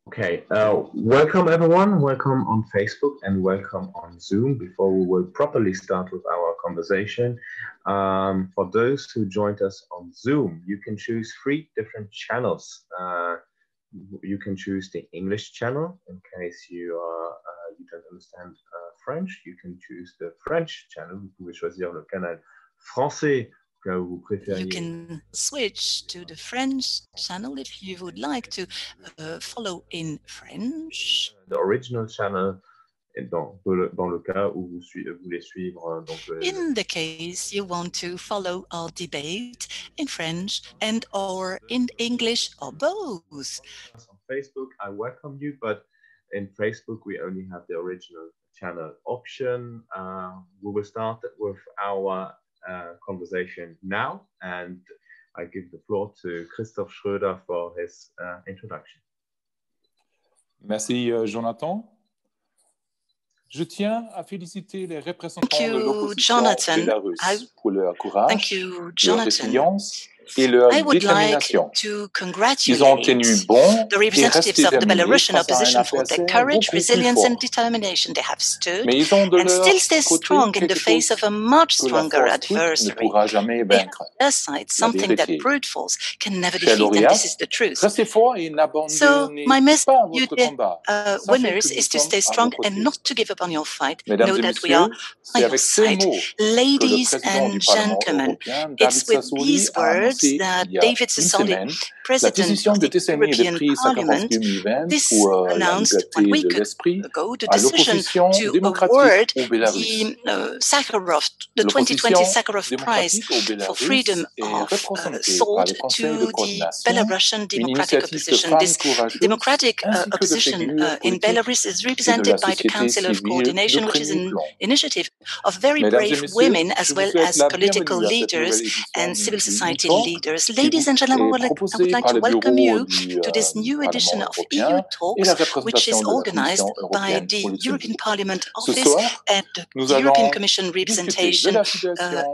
Okay, welcome everyone. Welcome on Facebook and welcome on Zoom. Before we will properly start with our conversation, for those who joined us on Zoom, you can choose three different channels. You can choose the English channel in case you don't understand French. You can choose the French channel. Vous pouvez choisir le canal français. You can switch to the French channel if you would like to follow in French. The original channel, dans le cas où vous voulez suivre in the case you want to follow our debate in French and or in English or both. On Facebook, I welcome you, but in Facebook we only have the original channel option. We will start with our conversation now, and I give the floor to Christoph Schröder for his introduction. Merci Jonathan. Je tiens à féliciter les représentants de l'opposition bélarusse pour leur courage, leur résilience et leur détermination. Ils ont tenu bon the representatives of the Belarusian opposition for their courage, resilience and determination. They have stood and still stay strong in the face of a much stronger adversary. They have on their side something that brute force can never defeat, and this is the truth. So my message to you, winners, is to stay strong and not to give up on your fight. Know that we are on your side. Ladies and gentlemen, it's with these words that David Sassoli, President of the European Parliament, announced 1 week ago the decision to award the Sakharov, the 2020 Sakharov Prize for freedom of thought to the Belarusian democratic opposition. This democratic opposition in Belarus is represented by the Council of Coordination, which is an initiative of very brave women as well as political leaders and civil society leaders. Ladies and gentlemen, I would like to welcome you to this new edition of EU Talks, which is organized by the European Parliament Office and the European Commission representation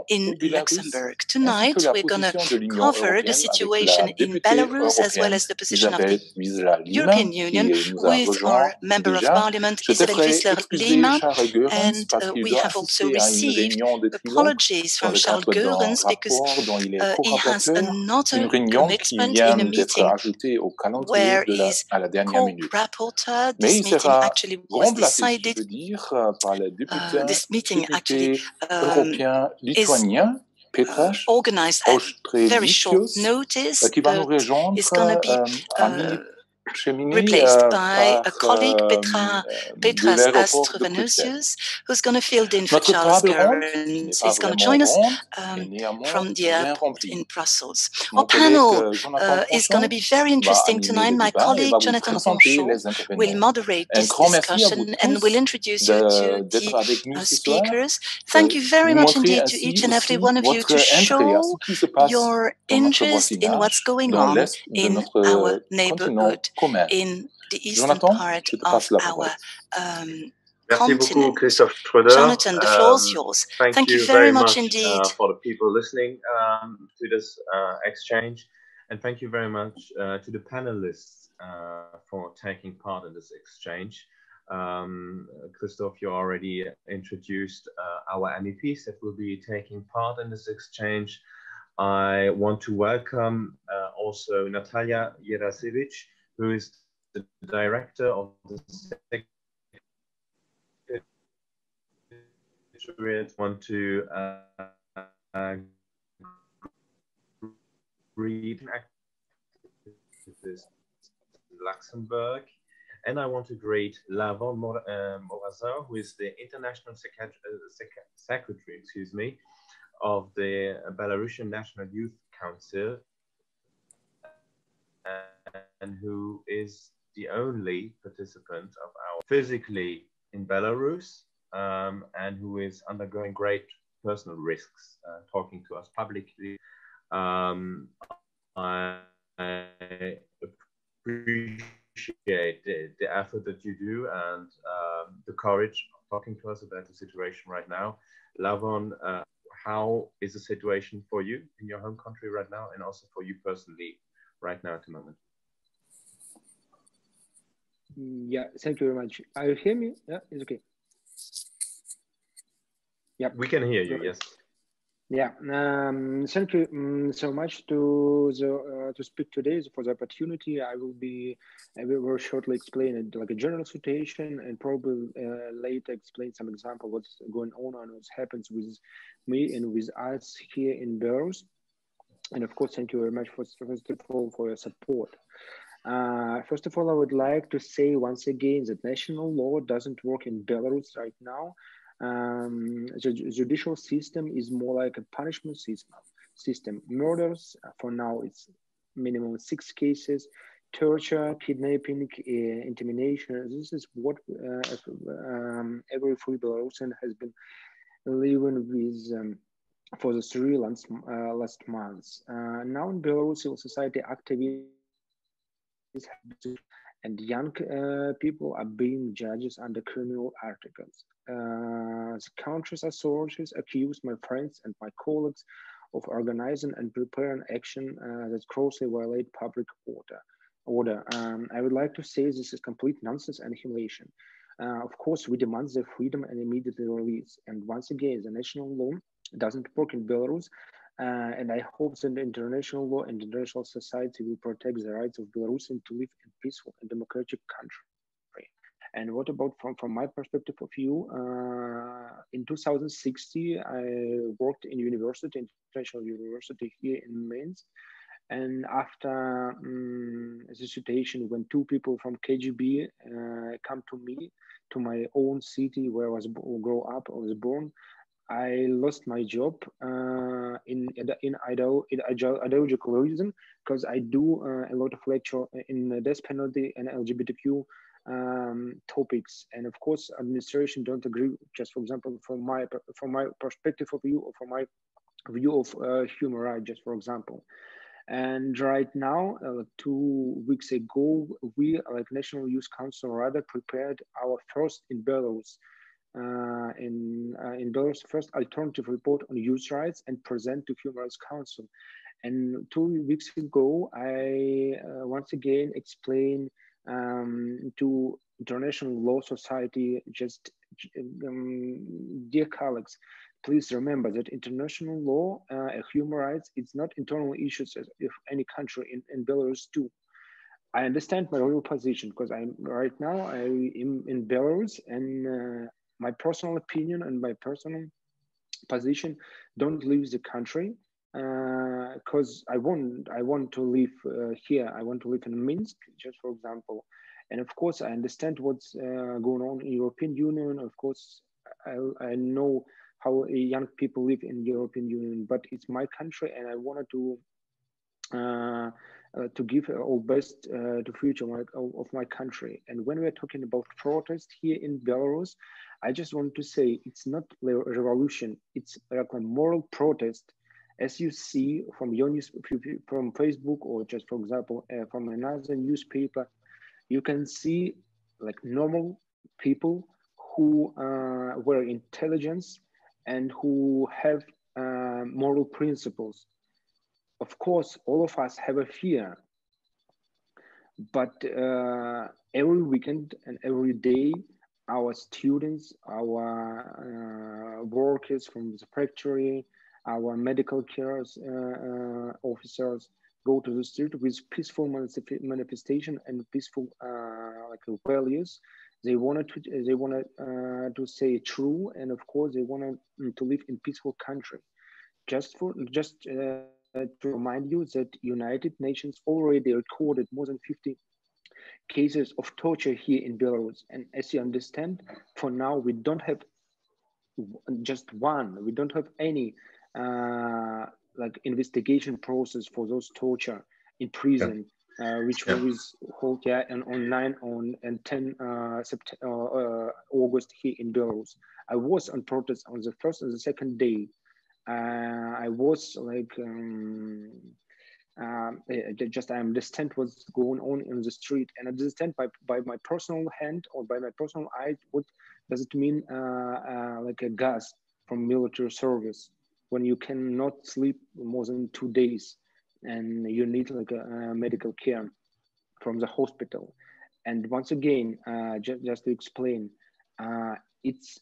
in Luxembourg. Tonight, we're going to cover the situation in Belarus as well as the position of the European Union with our Member of Parliament, Isabel Wiseler-Lima, and we have also received apologies from Charles Goerens because he has another commitment in a meeting where he's co-rapporteur. This meeting actually was decided, this meeting actually is organized at very short notice, but is going to be replaced by a colleague, Petras Austrevicius, who's going to fill in for Charles Goerens. He's going to join us from the airport in Brussels. Our panel is going to be very interesting tonight. My colleague, Jonathan Ponchot, will moderate this discussion and will introduce you to the speakers. Thank you very much indeed to each and every one of you to show your interest in what's going on in our neighborhood, in the eastern part of our continent. Jonathan, the floor is yours. Thank you very much indeed for the people listening to this exchange, and thank you very much to the panelists for taking part in this exchange. Christoph, you already introduced our MEPs that will be taking part in this exchange. I want to welcome also Natalia Yerashevich, who is the director of the Secretariat. Want to greet activists in Luxembourg, and I want to greet Lavon Marozau, who is the international secretary, of the Belarusian National Youth Council, and who is the only participant of our physically in Belarus, and who is undergoing great personal risks, talking to us publicly. I appreciate the effort that you do and the courage of talking to us about the situation right now. Lavon, how is the situation for you in your home country right now, and also for you personally right now at the moment? Yeah, thank you very much. Are you hear me? Yeah, it's okay. Yeah, we can hear you. Yes. Yeah, thank you so much to speak today for the opportunity. I will very shortly explain it like a general situation and probably later explain some example what's going on and what happens with me and with us here in Belarus. And of course, thank you very much first of all for your support. First of all, I would like to say once again that national law doesn't work in Belarus right now. The judicial system is more like a punishment system. Murders, for now, it's minimum 6 cases. Torture, kidnapping, intimidation. This is what every free Belarusian has been living with for the 3 last months. Now in Belarus, civil society activists and young people are being judged under criminal articles. The country's authorities accuse my friends and my colleagues of organizing and preparing action that grossly violate public order. I would like to say this is complete nonsense and humiliation. Of course, we demand their freedom and immediate release. And once again, the national law doesn't work in Belarus. And I hope that the international law and international society will protect the rights of Belarusians to live in peaceful and democratic country. And what about from my perspective of view? In 2016, I worked in international university here in Mainz. And after the situation when 2 people from KGB come to me, to my own city where I was born, I lost my job in ideological reason, because I do a lot of lecture in the death penalty and LGBTQ topics, and of course administration don't agree. Just for example, from my perspective of view, or from my view of human rights, just for example. And right now, 2 weeks ago, we, like National Youth Council, rather prepared our first in Belarus. In Belarus, first alternative report on youth rights and present to Human Rights Council. And 2 weeks ago, I once again explained to International Law Society, just dear colleagues, please remember that international law, human rights, it's not internal issues as if any country in Belarus do. I understand my real position because I'm right now I'm in Belarus, and my personal opinion and my personal position don't leave the country because I want to live here. I want to live in Minsk, just for example. And of course, I understand what's going on in European Union. Of course, I know how young people live in European Union, but it's my country, and I wanted to give all best to future of my country. And when we're talking about protest here in Belarus, I just want to say it's not a revolution, it's like a moral protest. As you see from your news, from Facebook, or just for example, from another newspaper, you can see like normal people who were intelligence and who have moral principles. Of course, all of us have a fear, but every weekend and every day, our students, our workers from the factory, our medical care officers go to the street with peaceful manifestation and peaceful like values. They wanted to say true, and of course they wanted to live in peaceful country. Just to remind you that United Nations already recorded more than 50 cases of torture here in Belarus. And as you understand, for now, we don't have just one, we don't have any like investigation process for those torture in prison, which was held and online on 10 August here in Belarus. I was on protest on the first and the second day. I was like, I understand what's going on in the street, and I understand by my personal hand or by my personal eye, what does it mean like a gas from military service when you cannot sleep more than 2 days and you need like a medical care from the hospital. And once again, just to explain, it's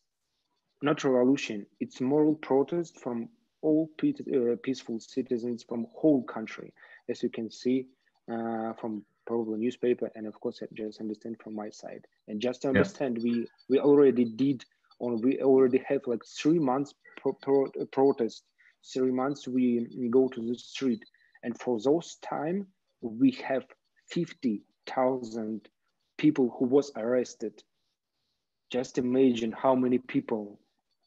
not revolution, it's moral protest from all peaceful citizens from whole country, as you can see from probably newspaper, and of course, I just understand from my side. And just to understand, we already did, or we already have like 3 months protest, 3 months we go to the street. And for those time, we have 50,000 people who was arrested. Just imagine how many people.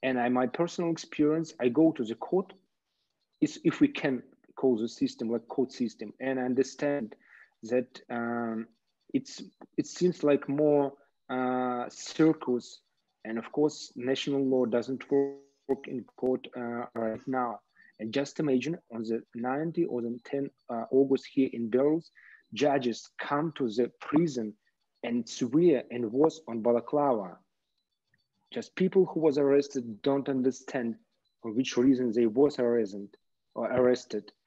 And my personal experience, I go to the court, is if we can call the system like court system, and I understand that it seems like more circus, and of course national law doesn't work in court right now. And just imagine on the 9th or the 10th August here in Belarus, judges come to the prison and swear and was on balaclava. Just people who was arrested don't understand for which reason they was arrested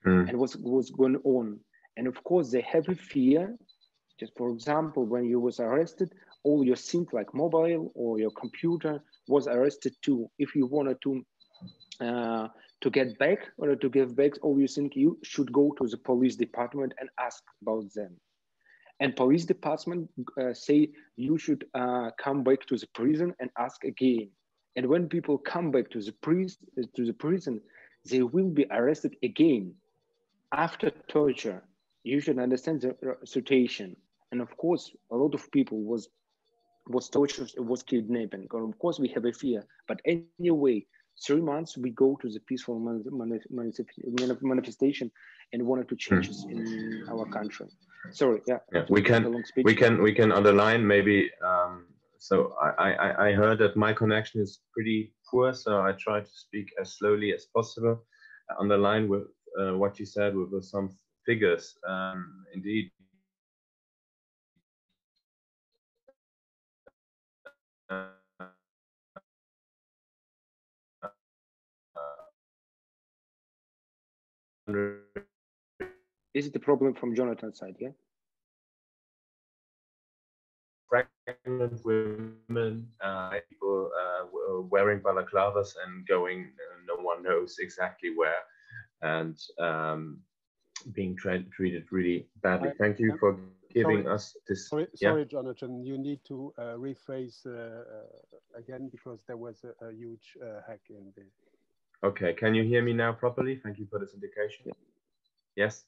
and what's going on. And of course they have a fear. Just for example, when you was arrested, all your things like mobile or your computer was arrested too. If you wanted to get back or to give back all you think, you should go to the police department and ask about them. And police department say you should come back to the prison and ask again. And when people come back to the prison, they will be arrested again after torture. You should understand the situation. And of course, a lot of people was tortured, was kidnapping. And of course, we have a fear. But anyway, 3 months we go to the peaceful manifestation and wanted to change in our country. Sorry, we can underline maybe. So I heard that my connection is pretty poor, so I try to speak as slowly as possible. Underline with what you said with some figures. Indeed. Is it the problem from Jonathan's side, yeah? Pregnant women, people wearing balaclavas and going, no one knows exactly where, and being treated really badly. Thank you for giving us this. Sorry, Jonathan, you need to rephrase again because there was a huge hack in the. Okay, can you hear me now properly? Thank you for this indication. Yeah. Yes.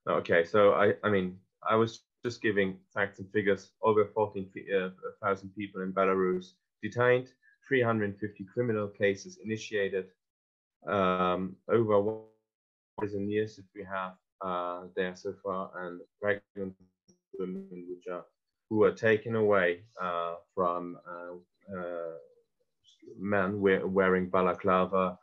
Okay, so I mean, I was just giving facts and figures. Over 14,000 people in Belarus detained, 350 criminal cases initiated, over 1,000 years that we have there so far, and pregnant women who are taken away from men wearing balaclava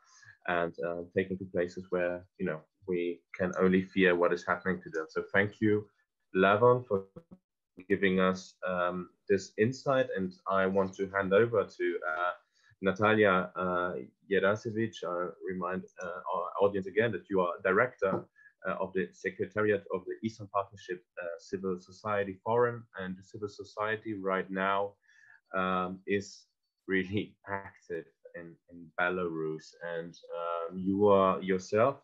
and taken to places where, you know, we can only fear what is happening to them. So thank you, Lavon, for giving us this insight. And I want to hand over to Natalia Yerashevich. I remind our audience again that you are director of the Secretariat of the Eastern Partnership Civil Society Forum. And the civil society right now is really active in Belarus. And you are yourself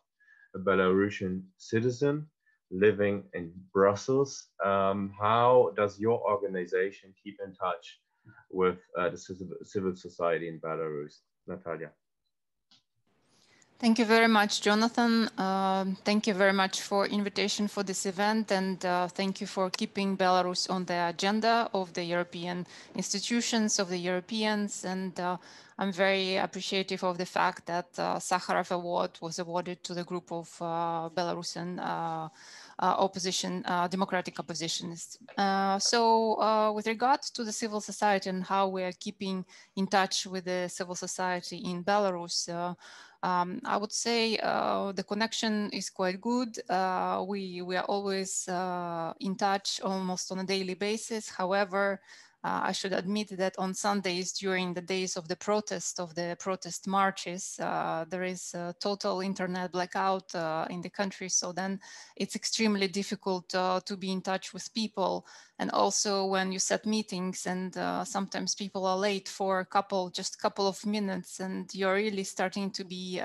a Belarusian citizen living in Brussels. How does your organization keep in touch with the civil society in Belarus? Natalia. Thank you very much, Jonathan. Thank you very much for invitation for this event, and thank you for keeping Belarus on the agenda of the European institutions, of the Europeans. And I'm very appreciative of the fact that Sakharov Award was awarded to the group of Belarusian opposition, democratic oppositionists. So with regards to the civil society and how we are keeping in touch with the civil society in Belarus, I would say the connection is quite good. We are always in touch almost on a daily basis. However, I should admit that on Sundays, during the days of the protest marches, there is a total internet blackout in the country. So then it's extremely difficult to be in touch with people. And also when you set meetings and sometimes people are late for just a couple of minutes, and you're really starting to be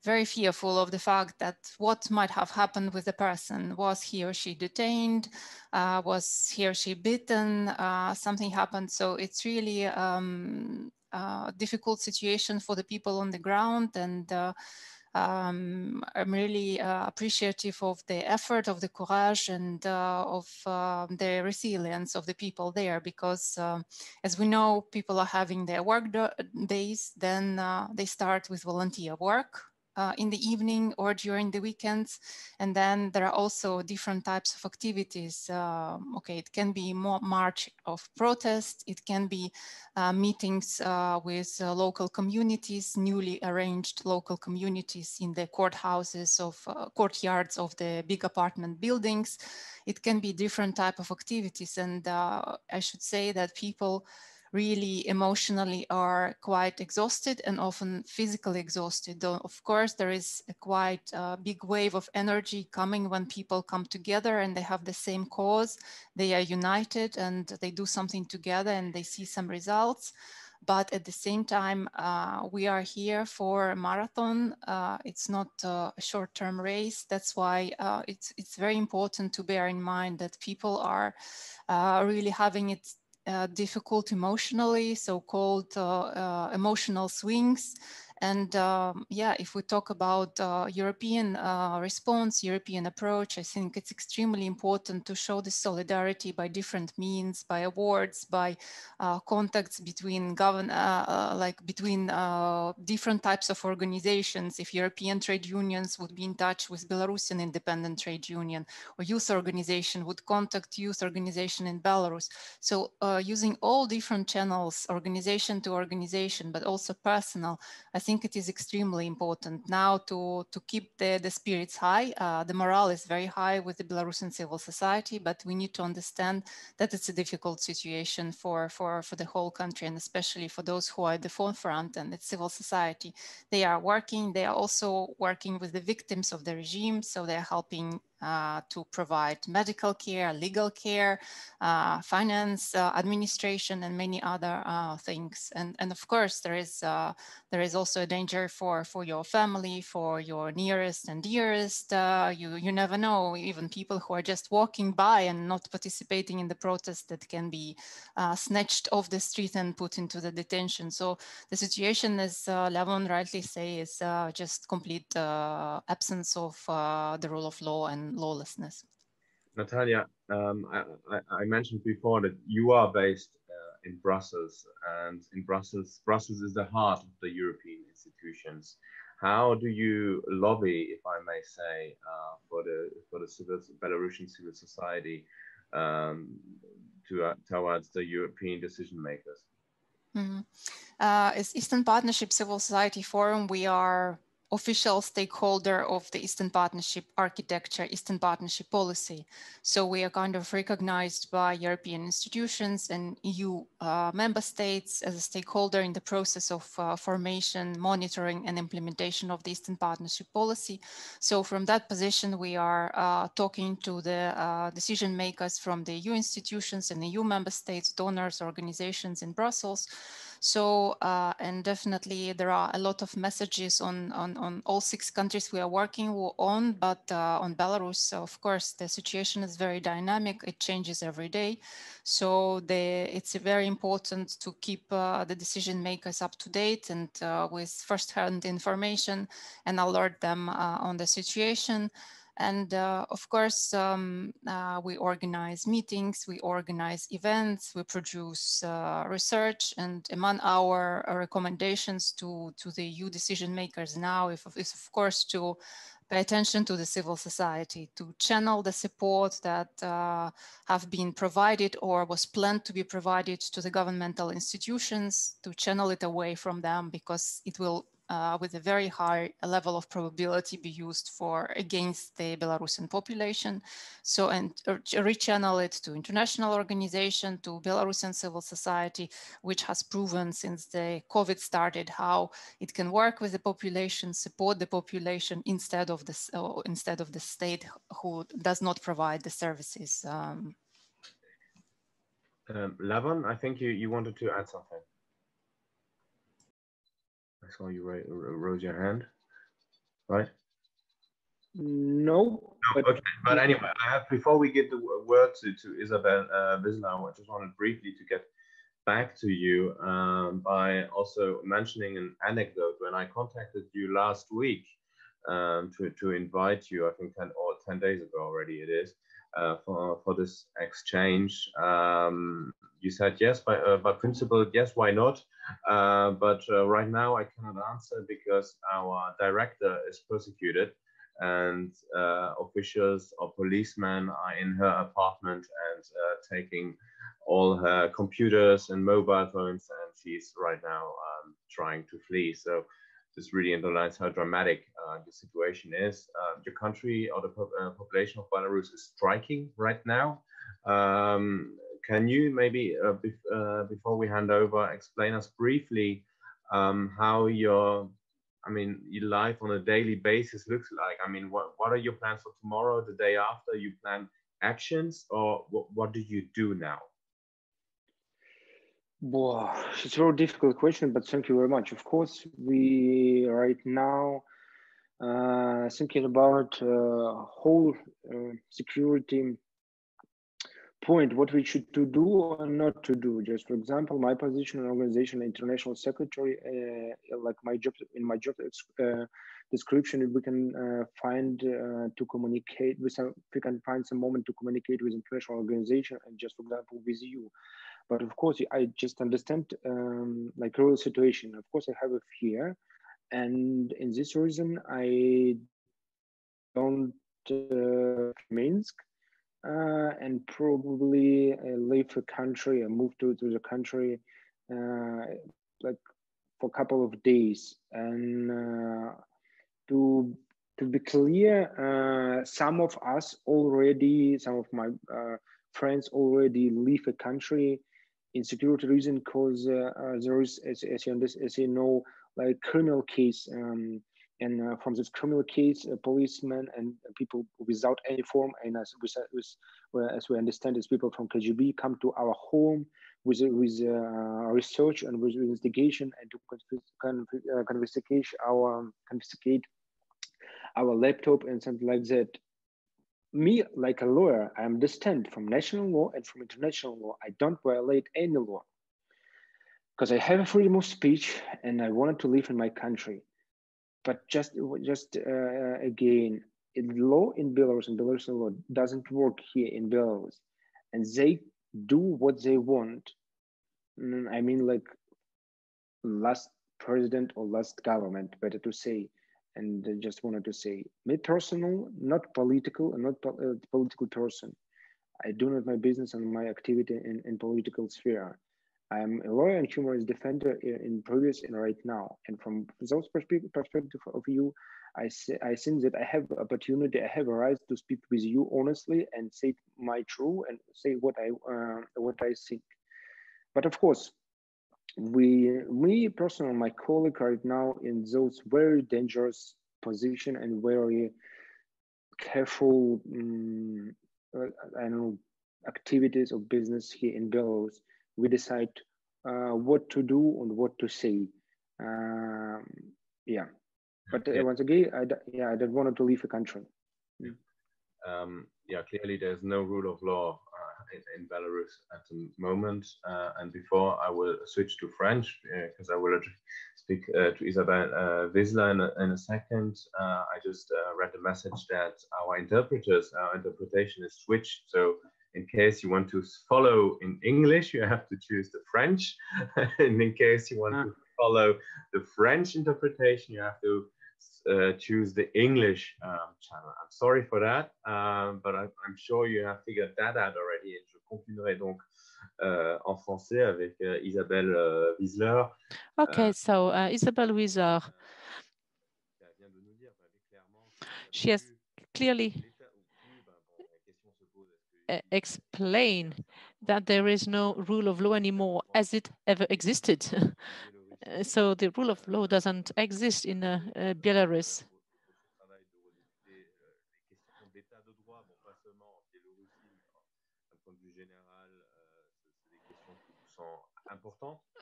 very fearful of the fact that what might have happened with the person. Was he or she detained? Was he or she bitten? Something happened. So it's really a difficult situation for the people on the ground. And I'm really appreciative of the effort, of the courage, and of the resilience of the people there, because as we know, people are having their work days, then they start with volunteer work in the evening or during the weekends. And then there are also different types of activities. Okay, it can be more march of protest. It can be meetings with local communities, newly arranged local communities in the courthouses of courtyards of the big apartment buildings. It can be different type of activities. And I should say that people really emotionally are quite exhausted and often physically exhausted. Though, of course, there is a quite big wave of energy coming when people come together and they have the same cause. They are united and they do something together and they see some results. But at the same time, we are here for a marathon. It's not a short-term race. That's why it's very important to bear in mind that people are really having it difficult emotionally, so-called emotional swings. And yeah, if we talk about European response, European approach, I think it's extremely important to show the solidarity by different means, by awards, by contacts between different types of organizations. If European trade unions would be in touch with Belarusian independent trade union, or youth organization would contact youth organization in Belarus. So using all different channels, organization to organization, but also personal, I think it is extremely important now to keep the spirits high. The morale is very high with the Belarusian civil society, but we need to understand that it's a difficult situation for the whole country, and especially for those who are at the forefront and it's civil society. They are also working with the victims of the regime, so they're helping to provide medical care, legal care, finance, administration, and many other things. And of course, there is also a danger for your family, for your nearest and dearest. You never know, even people who are just walking by and not participating in the protest, that can be snatched off the street and put into the detention. So the situation, as Lavon rightly say, is just complete absence of the rule of law and lawlessness. Natalia, I mentioned before that you are based in Brussels, and in Brussels is the heart of the European institutions. How do you lobby, if I may say, for the Belarusian civil society towards the European decision makers? Mm-hmm. As Eastern Partnership Civil Society Forum, we are official stakeholder of the Eastern Partnership architecture, Eastern Partnership policy. So we are kind of recognized by European institutions and EU member states as a stakeholder in the process of formation, monitoring, and implementation of the Eastern Partnership policy. So from that position, we are talking to the decision makers from the EU institutions and EU member states, donors, organizations in Brussels. So, and definitely there are a lot of messages on all 6 countries we are working on, but on Belarus, of course, the situation is very dynamic. It changes every day. So it's very important to keep the decision makers up to date and with first-hand information and alert them on the situation. And of course, we organize meetings, we organize events, we produce research, and among our recommendations to the EU decision makers now is of course to pay attention to the civil society, to channel the support that have been provided or was planned to be provided to the governmental institutions, to channel it away from them, because it will with a very high level of probability be used against the Belarusian population. So, and rechannel it to international organization, to Belarusian civil society, which has proven since the COVID started how it can work with the population, support the population instead of the state who does not provide the services. Lavon, I think you wanted to add something. I saw you raise your hand, right? No. But anyway, before we give the word to Isabel Wiseler, I just wanted briefly to get back to you by also mentioning an anecdote. When I contacted you last week to invite you, I think 10 days ago already it is, for this exchange, you said yes, by principle, yes, why not? But right now I cannot answer because our director is persecuted, and officials or policemen are in her apartment and taking all her computers and mobile phones, and she's right now trying to flee. So this really underlines how dramatic the situation is. Your country or the population of Belarus is striking right now. Can you maybe, before we hand over, explain us briefly how your life on a daily basis looks like? I mean, what are your plans for tomorrow, the day after? You plan actions, or what do you do now? Well, it's a very difficult question, but thank you very much. Of course, we right now thinking about whole security point, what we should to do or not to do. Just for example, my position in organization, international secretary, like my job description, we can find to communicate with we can find some moment to communicate with international organization, and just for example with you. But of course, I just understand like real situation. Of course, I have a fear, and in this reason, I don't Minsk. And probably leave the country and move to the country like for a couple of days. And to be clear, some of my friends already leave the country in security reason, because there is, as you know, like criminal case. And from this criminal case, policemen and people without any form, and as we understand, as people from KGB come to our home with research and with investigation, and to confiscate our laptop and something like that. Me, like a lawyer, I understand from national law and from international law, I don't violate any law, because I have a freedom of speech and I wanted to live in my country. But just again, law in Belarus and Belarusian law doesn't work here in Belarus, and they do what they want. I mean, like last president or last government, better to say. And I just wanted to say, me personal, not political, and not political person. I do not my business and my activity in political sphere. I'm a lawyer and human rights defender in previous and right now. And from those perspective of you, I think that I have opportunity, I have a right to speak with you honestly and say my truth and say what I think. But of course, me personally, my colleague right now in those very dangerous position and very careful, I know, activities of business here in Belarus. We decide what to do and what to say. Yeah, but once again, I don't want to leave the country. Yeah, clearly there's no rule of law in Belarus at the moment. And before I will switch to French, because I will speak to Isabel Wiseler in a second. I just read the message that our interpretation is switched. So in case you want to follow in English, you have to choose the French. And in case you want to follow the French interpretation, you have to choose the English channel. I'm sorry for that, but I'm sure you have figured that out already. Et je continuerai donc en français avec Isabel Wiseler. Okay, so Isabel Wiseler She has clearly explained that there is no rule of law anymore as it ever existed. So the rule of law doesn't exist in Belarus.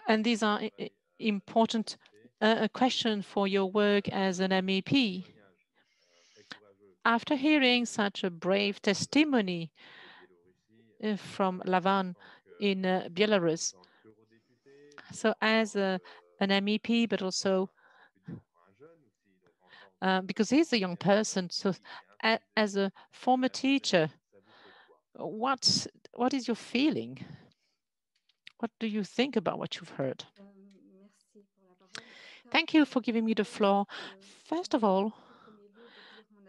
And these are important questions for your work as an MEP. After hearing such a brave testimony from Lavon in Belarus, so as an MEP, but also because he's a young person, so as a former teacher, what is your feeling? What do you think about what you've heard? Thank you for giving me the floor. First of all,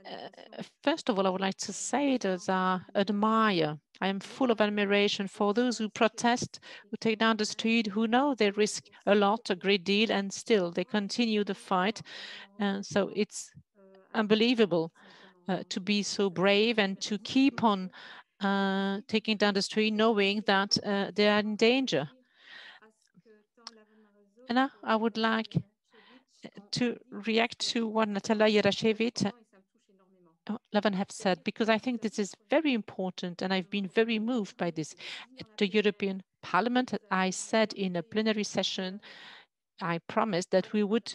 I would like to say that I admire. I am full of admiration for those who protest, who take down the street, who know they risk a lot, a great deal, and still they continue the fight. So it's unbelievable to be so brave and to keep on taking down the street, knowing that they are in danger. And now I would like to react to what Natalia Yerashevich Lavon have said, because I think this is very important and I've been very moved by this. At the European Parliament, I said in a plenary session, I promised that we would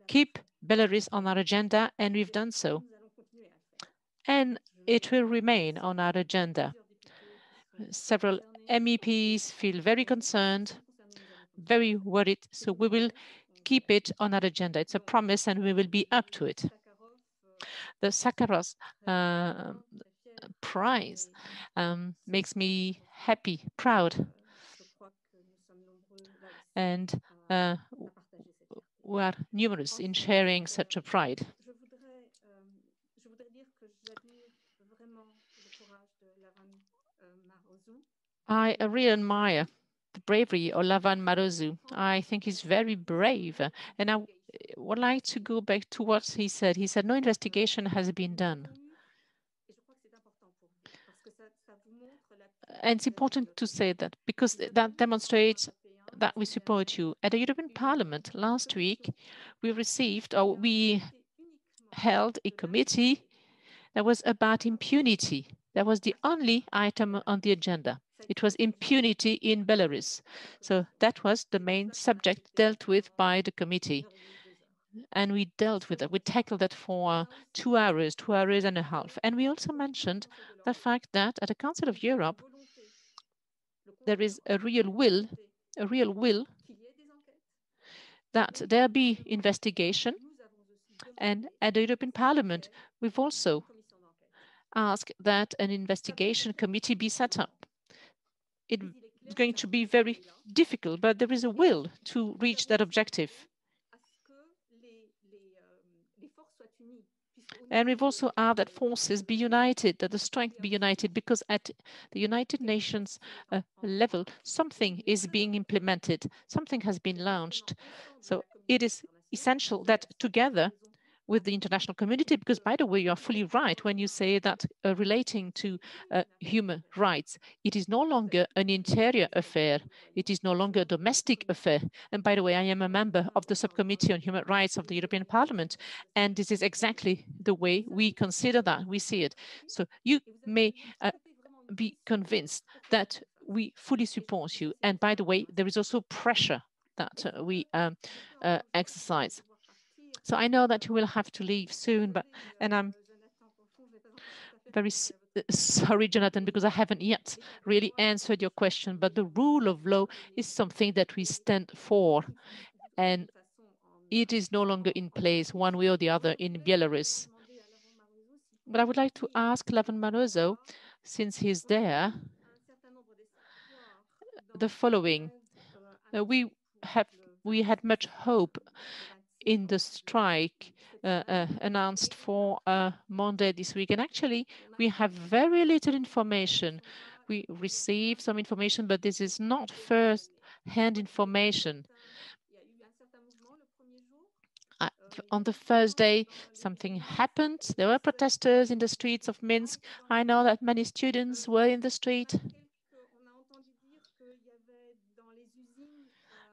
keep Belarus on our agenda, and we've done so. And it will remain on our agenda. Several MEPs feel very concerned, very worried, so we will keep it on our agenda. It's a promise and we will be up to it. The Sakharov Prize makes me happy, proud. And we are numerous in sharing such a pride. I really admire the bravery of Lavon Marozau. I think he's very brave. And I would like to go back to what he said. He said no investigation has been done. And it's important to say that because that demonstrates that we support you. At the European Parliament last week, we held a committee that was about impunity. That was the only item on the agenda. It was impunity in Belarus. So that was the main subject dealt with by the committee. And we dealt with it. We tackled it for 2 hours, 2 hours and a half. And we also mentioned the fact that at the Council of Europe, there is a real will that there be investigation. And at the European Parliament, we've also asked that an investigation committee be set up. It's going to be very difficult, but there is a will to reach that objective. And we've also asked that forces be united, that the strength be united, because at the United Nations level, something is being implemented, something has been launched. So it is essential that together with the international community, because by the way, you are fully right when you say that relating to human rights, it is no longer an interior affair, it is no longer a domestic affair. And by the way, I am a member of the Subcommittee on Human Rights of the European Parliament, and this is exactly the way we consider that, we see it. So you may be convinced that we fully support you. And by the way, there is also pressure that we exercise. So I know that you will have to leave soon, and I'm very sorry, Jonathan, because I haven't yet really answered your question, but the rule of law is something that we stand for, and it is no longer in place one way or the other in Belarus. But I would like to ask Lavon Marozau, since he's there, the following. We had much hope in the strike announced for Monday this week. And actually, we have very little information. We received some information, but this is not first-hand information. on the first day, something happened. There were protesters in the streets of Minsk. I know that many students were in the street.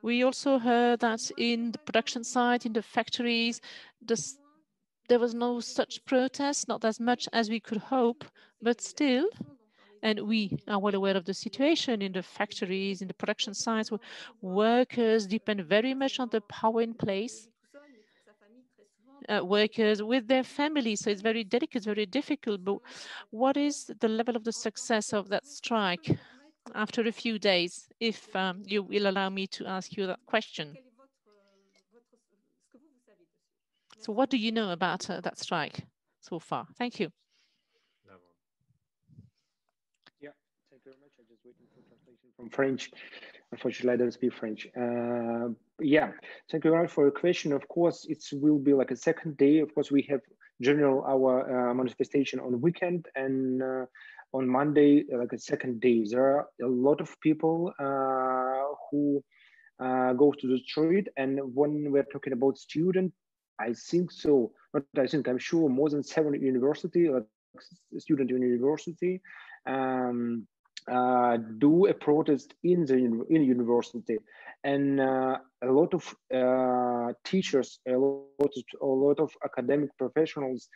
We also heard that in the production site, in the factories, there was no such protest, not as much as we could hope, but still, and we are well aware of the situation in the factories, in the production sites, where workers depend very much on the power in place. Workers with their families, so it's very delicate, very difficult. But what is the level of the success of that strike after a few days, if you will allow me to ask you that question? So what do you know about that strike so far? Thank you. Yeah, thank you very much. I'm just waiting for translation from French. Unfortunately, I don't speak French. Yeah, thank you very much for your question. Of course, it will be like a second day. Of course, we have our manifestation on weekend, and on Monday, like a second day. There are a lot of people who go to the street, and when we're talking about student, I think so. Not I think. I'm sure more than 7 university, like student in university, do a protest in university, and a lot of teachers, a lot of academic professionals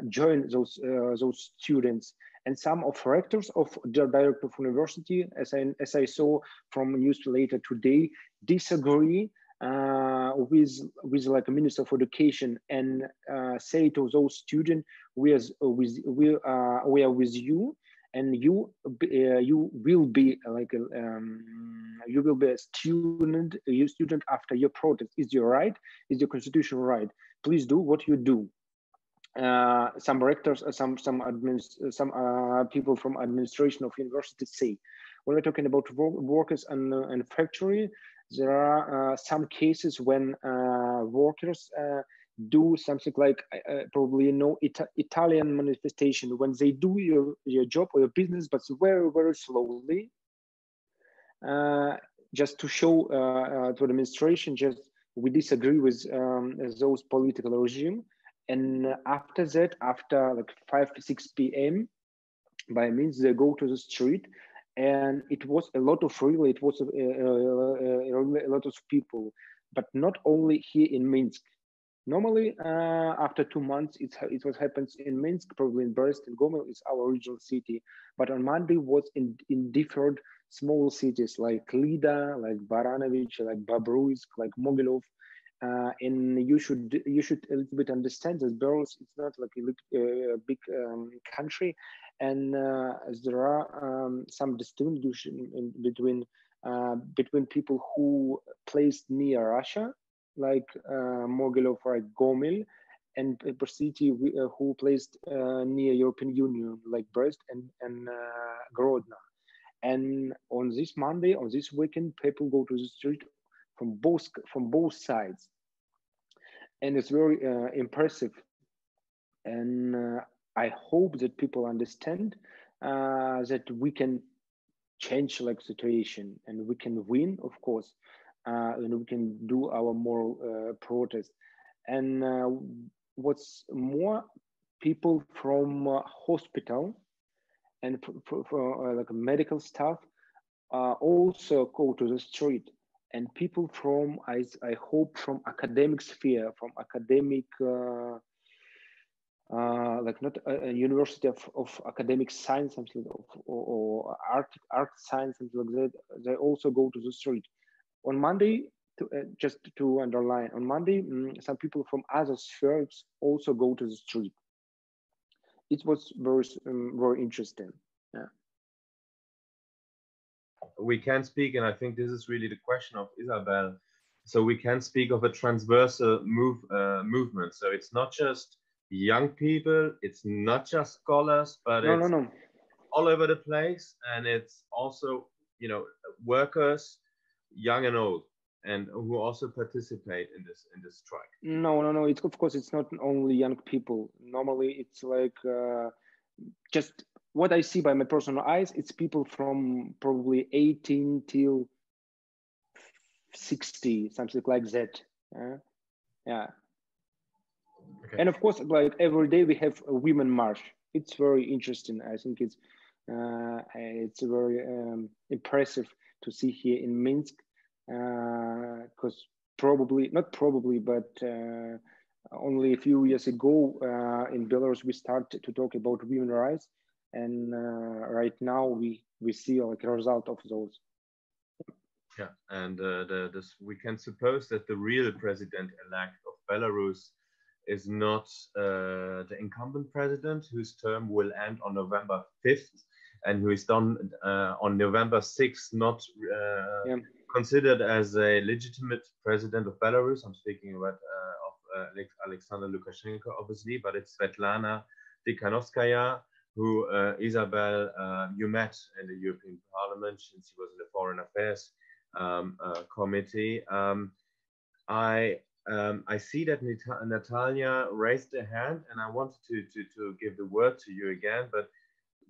join those students, and some of rectors of the director of university, as I saw from news later today, disagree with like a minister of education, and say to those students, we are with you, and you will be like you will be a student after your protest. Is your right? Is your constitutional right? Please do what you do. Some rectors, some people from administration of university say, when we're talking about workers and factory, there are some cases when workers do something like probably Italian manifestation, when they do your job or your business, but very, very slowly, just to show to the administration, just we disagree with those political regime. And after that, after like 5 to 6 p.m., by means they go to the street, and it was a lot of a lot of people, but not only here in Minsk. Normally, after 2 months, it what happens in Minsk, probably in Brest and Gomel is our regional city. But on Monday was in different small cities like Lida, like Baranovich, like Babruisk, like Mogilov. And you should a little bit understand that Belarus is not like a big country, and there are some distinction between people who placed near Russia, like Mogilov or Gomel, and a city who placed near European Union, like Brest and Grodno. And on this Monday, on this weekend, people go to the street from both sides, and it's very impressive. And I hope that people understand that we can change like situation, and we can win, of course, and we can do our moral protest. And what's more, people from hospital and for like medical staff also go to the street, and people from I hope from academic sphere, from academic like not a university of academic science, something or art science, something like that. They also go to the street on Monday. Just to underline, on Monday, some people from other spheres also go to the street. It was very interesting. Yeah. We can speak, and I think this is really the question of Isabel. So we can speak of a transversal movement. So it's not just young people, it's not just scholars, but it's all over the place, and it's also, you know, workers, young and old, and who also participate in this strike. No. It's of course it's not only young people. Normally it's like just what I see by my personal eyes. It's people from probably 18 till 60, something like that. Yeah. Okay. And of course, like every day we have a women march. It's very interesting. I think it's very impressive to see here in Minsk, because only a few years ago in Belarus we started to talk about women's rights, and right now we see like a result of those. Yeah, and we can suppose that the real president-elect of Belarus is not the incumbent president, whose term will end on November 5th, and who is done on November 6th, not considered as a legitimate president of Belarus. I'm speaking about of Aliaksandr Lukashenka, obviously, but it's Svetlana Tikhanovskaya, who Isabel, you met in the European Parliament since she was in the Foreign Affairs Committee. I see that Natalia raised her hand, and I wanted to give the word to you again. But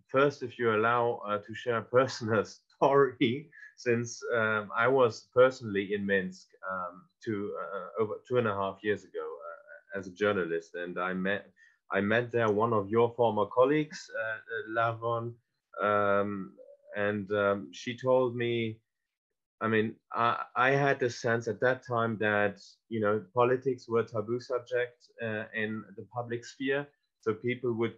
first, if you allow to share a personal story, since I was personally in Minsk over 2.5 years ago as a journalist, and I met there one of your former colleagues, Lavon, and she told me. I mean, I had the sense at that time that, you know, politics were a taboo subject in the public sphere. So people would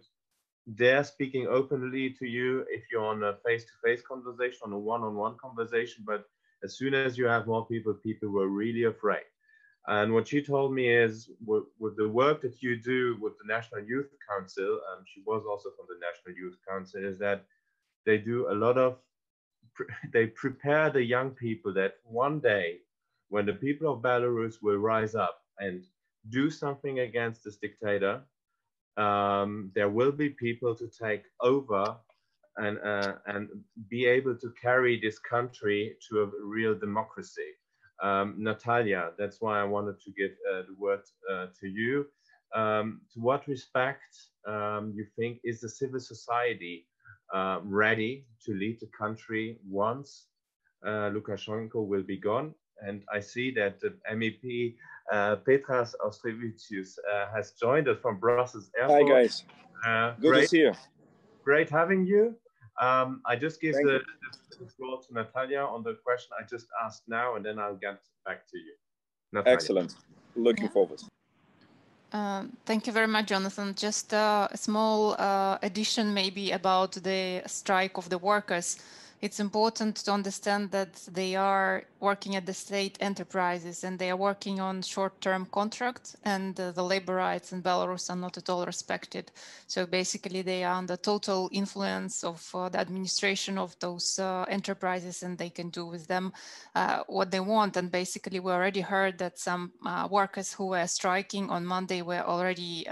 dare speaking openly to you if you're on a face-to-face conversation, on a one-on-one conversation. But as soon as you have more people, people were really afraid. And what she told me is with the work that you do with the National Youth Council, she was also from the National Youth Council, is that they do a lot of they prepare the young people that one day when the people of Belarus will rise up and do something against this dictator, there will be people to take over and be able to carry this country to a real democracy. Natalia, that's why I wanted to give the word to you. To what respect you think is the civil society ready to lead the country once Lukashenko will be gone? And I see that the MEP Petras Austrevicius has joined us from Brussels Airport. Hi guys, good to see you. Great having you. I just give the floor to Natalia on the question I just asked now, and then I'll get back to you. Natalia. Excellent. Looking forward. Thank you very much, Jonathan. Just a small addition maybe about the strike of the workers. It's important to understand that they are working at the state enterprises and they are working on short-term contracts, and the labor rights in Belarus are not at all respected. So basically they are under total influence of the administration of those enterprises, and they can do with them what they want. And basically we already heard that some workers who were striking on Monday were already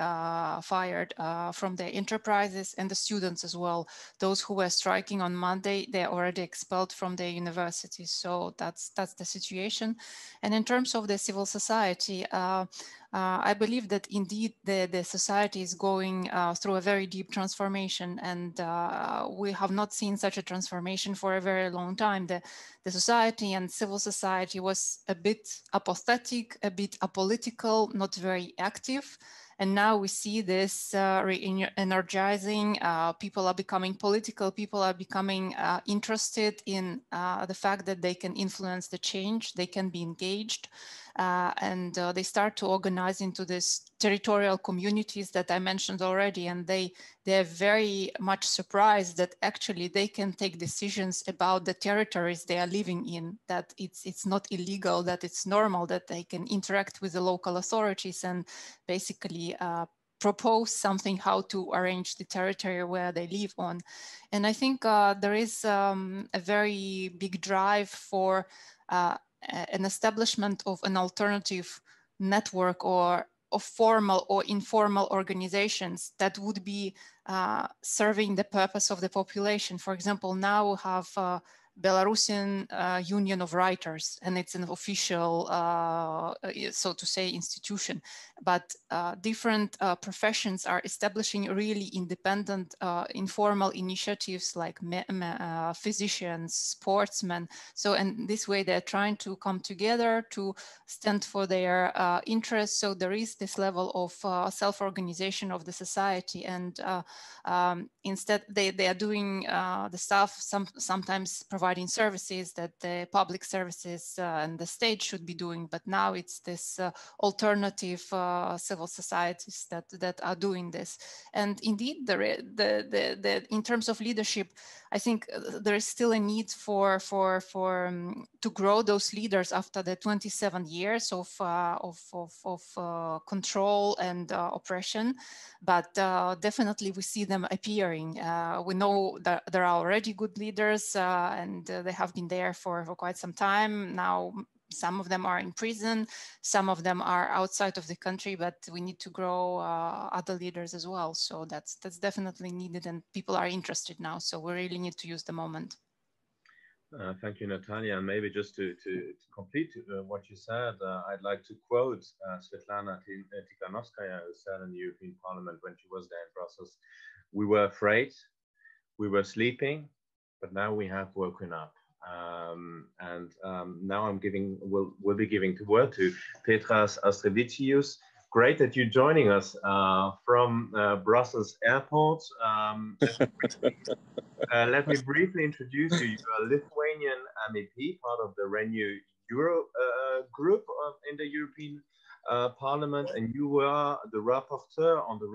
fired from their enterprises, and the students as well. Those who were striking on Monday, they're already expelled from their universities. So that's the situation. And in terms of the civil society, I believe that indeed the society is going through a very deep transformation, and we have not seen such a transformation for a very long time. The society and civil society was a bit apathetic, a bit apolitical, not very active. And now we see this re-energizing. People are becoming political. People are becoming interested in the fact that they can influence the change. They can be engaged. And they start to organize into these territorial communities that I mentioned already. And they're very much surprised that actually they can take decisions about the territories they are living in, that it's not illegal, that it's normal, that they can interact with the local authorities and basically propose something how to arrange the territory where they live on. And I think there is a very big drive for an establishment of an alternative network or of formal or informal organizations that would be serving the purpose of the population. For example, now we have Belarusian Union of Writers, and it's an official, so to say, institution. But different professions are establishing really independent, informal initiatives like physicians, sportsmen. So, and this way they're trying to come together to stand for their interests. So there is this level of self-organization of the society, and instead they are doing the stuff, sometimes providing services that the public services and the state should be doing, but now it's this alternative civil societies that are doing this. And indeed, in terms of leadership, I think there is still a need to grow those leaders after the 27 years of control and oppression. But definitely we see them appearing. We know that there are already good leaders, and they have been there for quite some time now. Some of them are in prison, some of them are outside of the country, but we need to grow other leaders as well. So that's definitely needed, and people are interested now. So we really need to use the moment. Thank you, Natalia. And maybe just to complete what you said, I'd like to quote Svetlana Tikhanovskaya, who said in the European Parliament when she was there in Brussels, "We were afraid, we were sleeping, but now we have woken up." Now we'll be giving the word to Petras Austrevicius. Great that you're joining us from Brussels Airport. Let me briefly introduce you. You are a Lithuanian MEP, part of the Renew Euro group in the European Parliament, and you are the rapporteur on the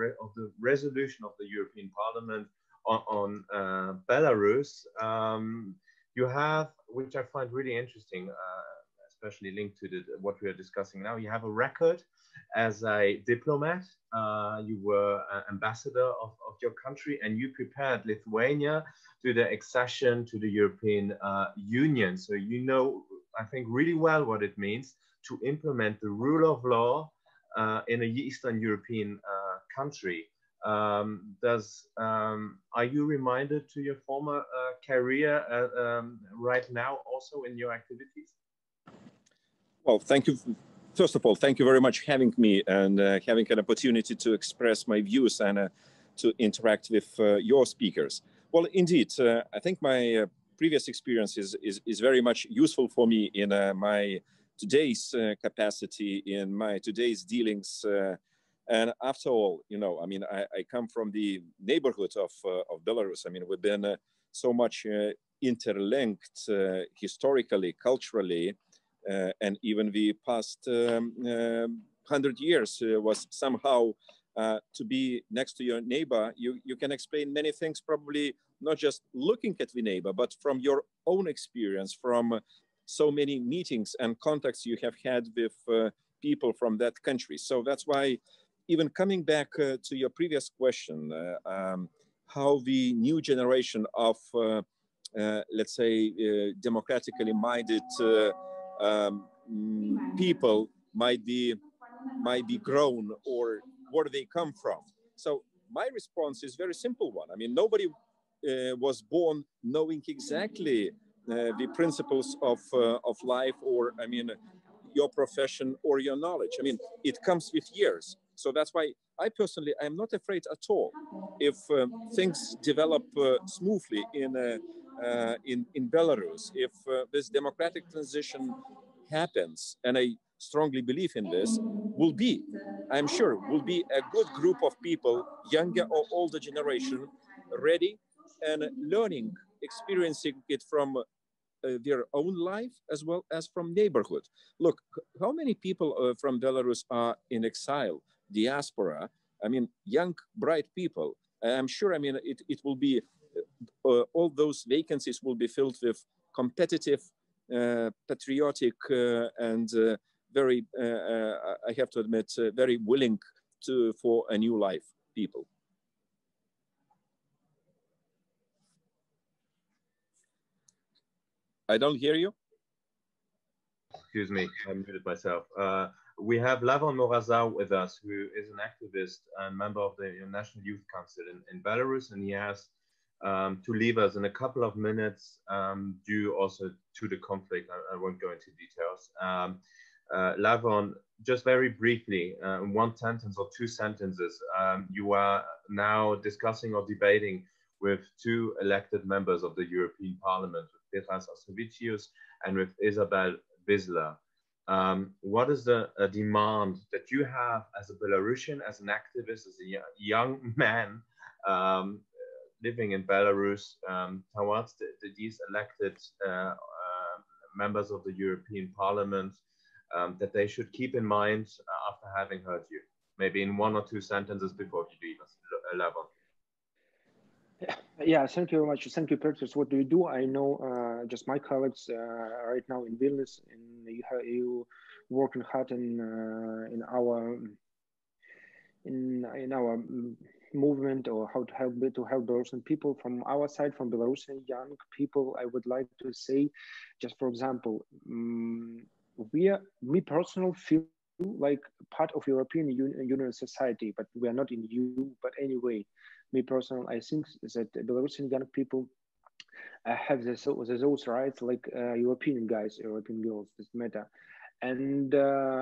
resolution of the European Parliament on Belarus. You have, which I find really interesting, especially linked to what we are discussing now, you have a record as a diplomat. You were an ambassador of your country, and you prepared Lithuania to the accession to the European Union. So you know, I think, really well what it means to implement the rule of law in an Eastern European country. Are you reminded to your former career right now also in your activities? Well, thank you. First of all, thank you very much for having me and having an opportunity to express my views and to interact with your speakers. Well, indeed, I think my previous experience is very much useful for me in my today's capacity, in my today's dealings. And after all, you know, I mean, I come from the neighborhood of Belarus. I mean, we've been so much interlinked historically, culturally, and even the past 100 years was somehow to be next to your neighbor. You can explain many things, probably not just looking at the neighbor, but from your own experience, from so many meetings and contacts you have had with people from that country. So that's why, even coming back to your previous question, how the new generation of, let's say, democratically minded people might be grown, or where they come from. So my response is very simple one. I mean, nobody was born knowing exactly the principles of life, or I mean, your profession or your knowledge. I mean, it comes with years. So that's why I personally, I'm not afraid at all if things develop smoothly in Belarus, if this democratic transition happens, and I strongly believe in this, I'm sure, will be a good group of people, younger or older generation, ready and learning, experiencing it from their own life as well as from neighborhood. Look, how many people from Belarus are in exile, diaspora? I mean, young, bright people. I'm sure, I mean, it will be, all those vacancies will be filled with competitive, patriotic, and very, I have to admit, very willing for a new life people. I don't hear you. Excuse me, I muted myself. We have Lavon Marozau with us, who is an activist and member of the National Youth Council in Belarus, and he has to leave us in a couple of minutes due also to the conflict. I won't go into details. Lavon, just very briefly, in one sentence or two sentences, you are now discussing or debating with two elected members of the European Parliament, with Petras Austrevicius and with Isabel Wiseler. What is the demand that you have as a Belarusian, as an activist, as a young man living in Belarus towards these elected members of the European Parliament that they should keep in mind after having heard you? Maybe in one or two sentences before you leave us, Lavon. Yeah, thank you very much. Thank you, Petras. What do you do? I know just my colleagues right now in Vilnius, and you working hard in our movement, or how to help Belarusian people. From our side, from Belarusian young people, I would like to say, just for example, me personally feel like part of European Union society, but we are not in EU. But anyway, me personally, I think that Belarusian young people have those rights like European guys, European girls, doesn't matter. And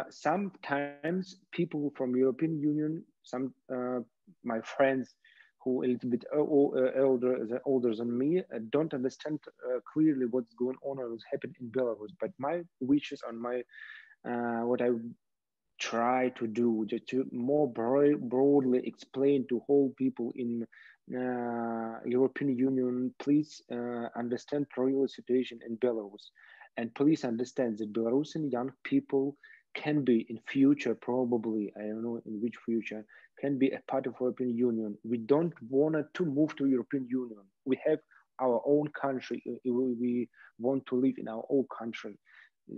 sometimes people from European Union, my friends who are a little bit older than me, don't understand clearly what's going on or what's happening in Belarus. But my wishes on my what I try to do, just to more broadly explain to whole people in European Union, please understand the real situation in Belarus. And please understand that Belarusian young people can be in future, probably, I don't know in which future, can be a part of European Union. We don't want to move to European Union. We have our own country. We want to live in our own country.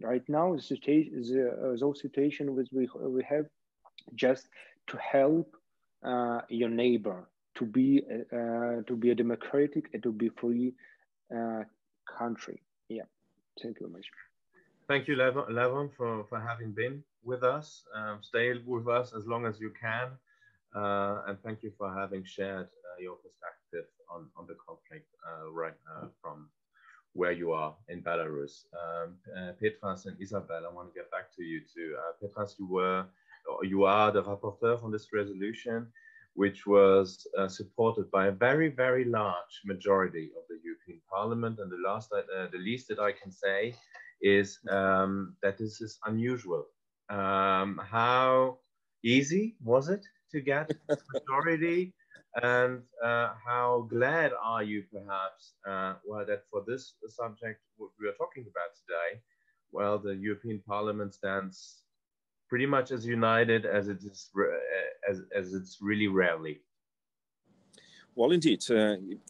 Right now, the situation we have just to help your neighbor to be a democratic and to be free country. Yeah. Thank you very much. Thank you, Lavon, for having been with us. Stay with us as long as you can. And thank you for having shared your perspective on the conflict right from where you are in Belarus. Petras and Isabel, I want to get back to you too. Petras, you are the rapporteur on this resolution, which was supported by a very, very large majority of the European Parliament. And the least that I can say is that this is unusual. How easy was it to get a majority? And how glad are you, perhaps, that for this subject, what we are talking about today, well, the European Parliament stands pretty much as united as it is, as it's really rarely. Well, indeed,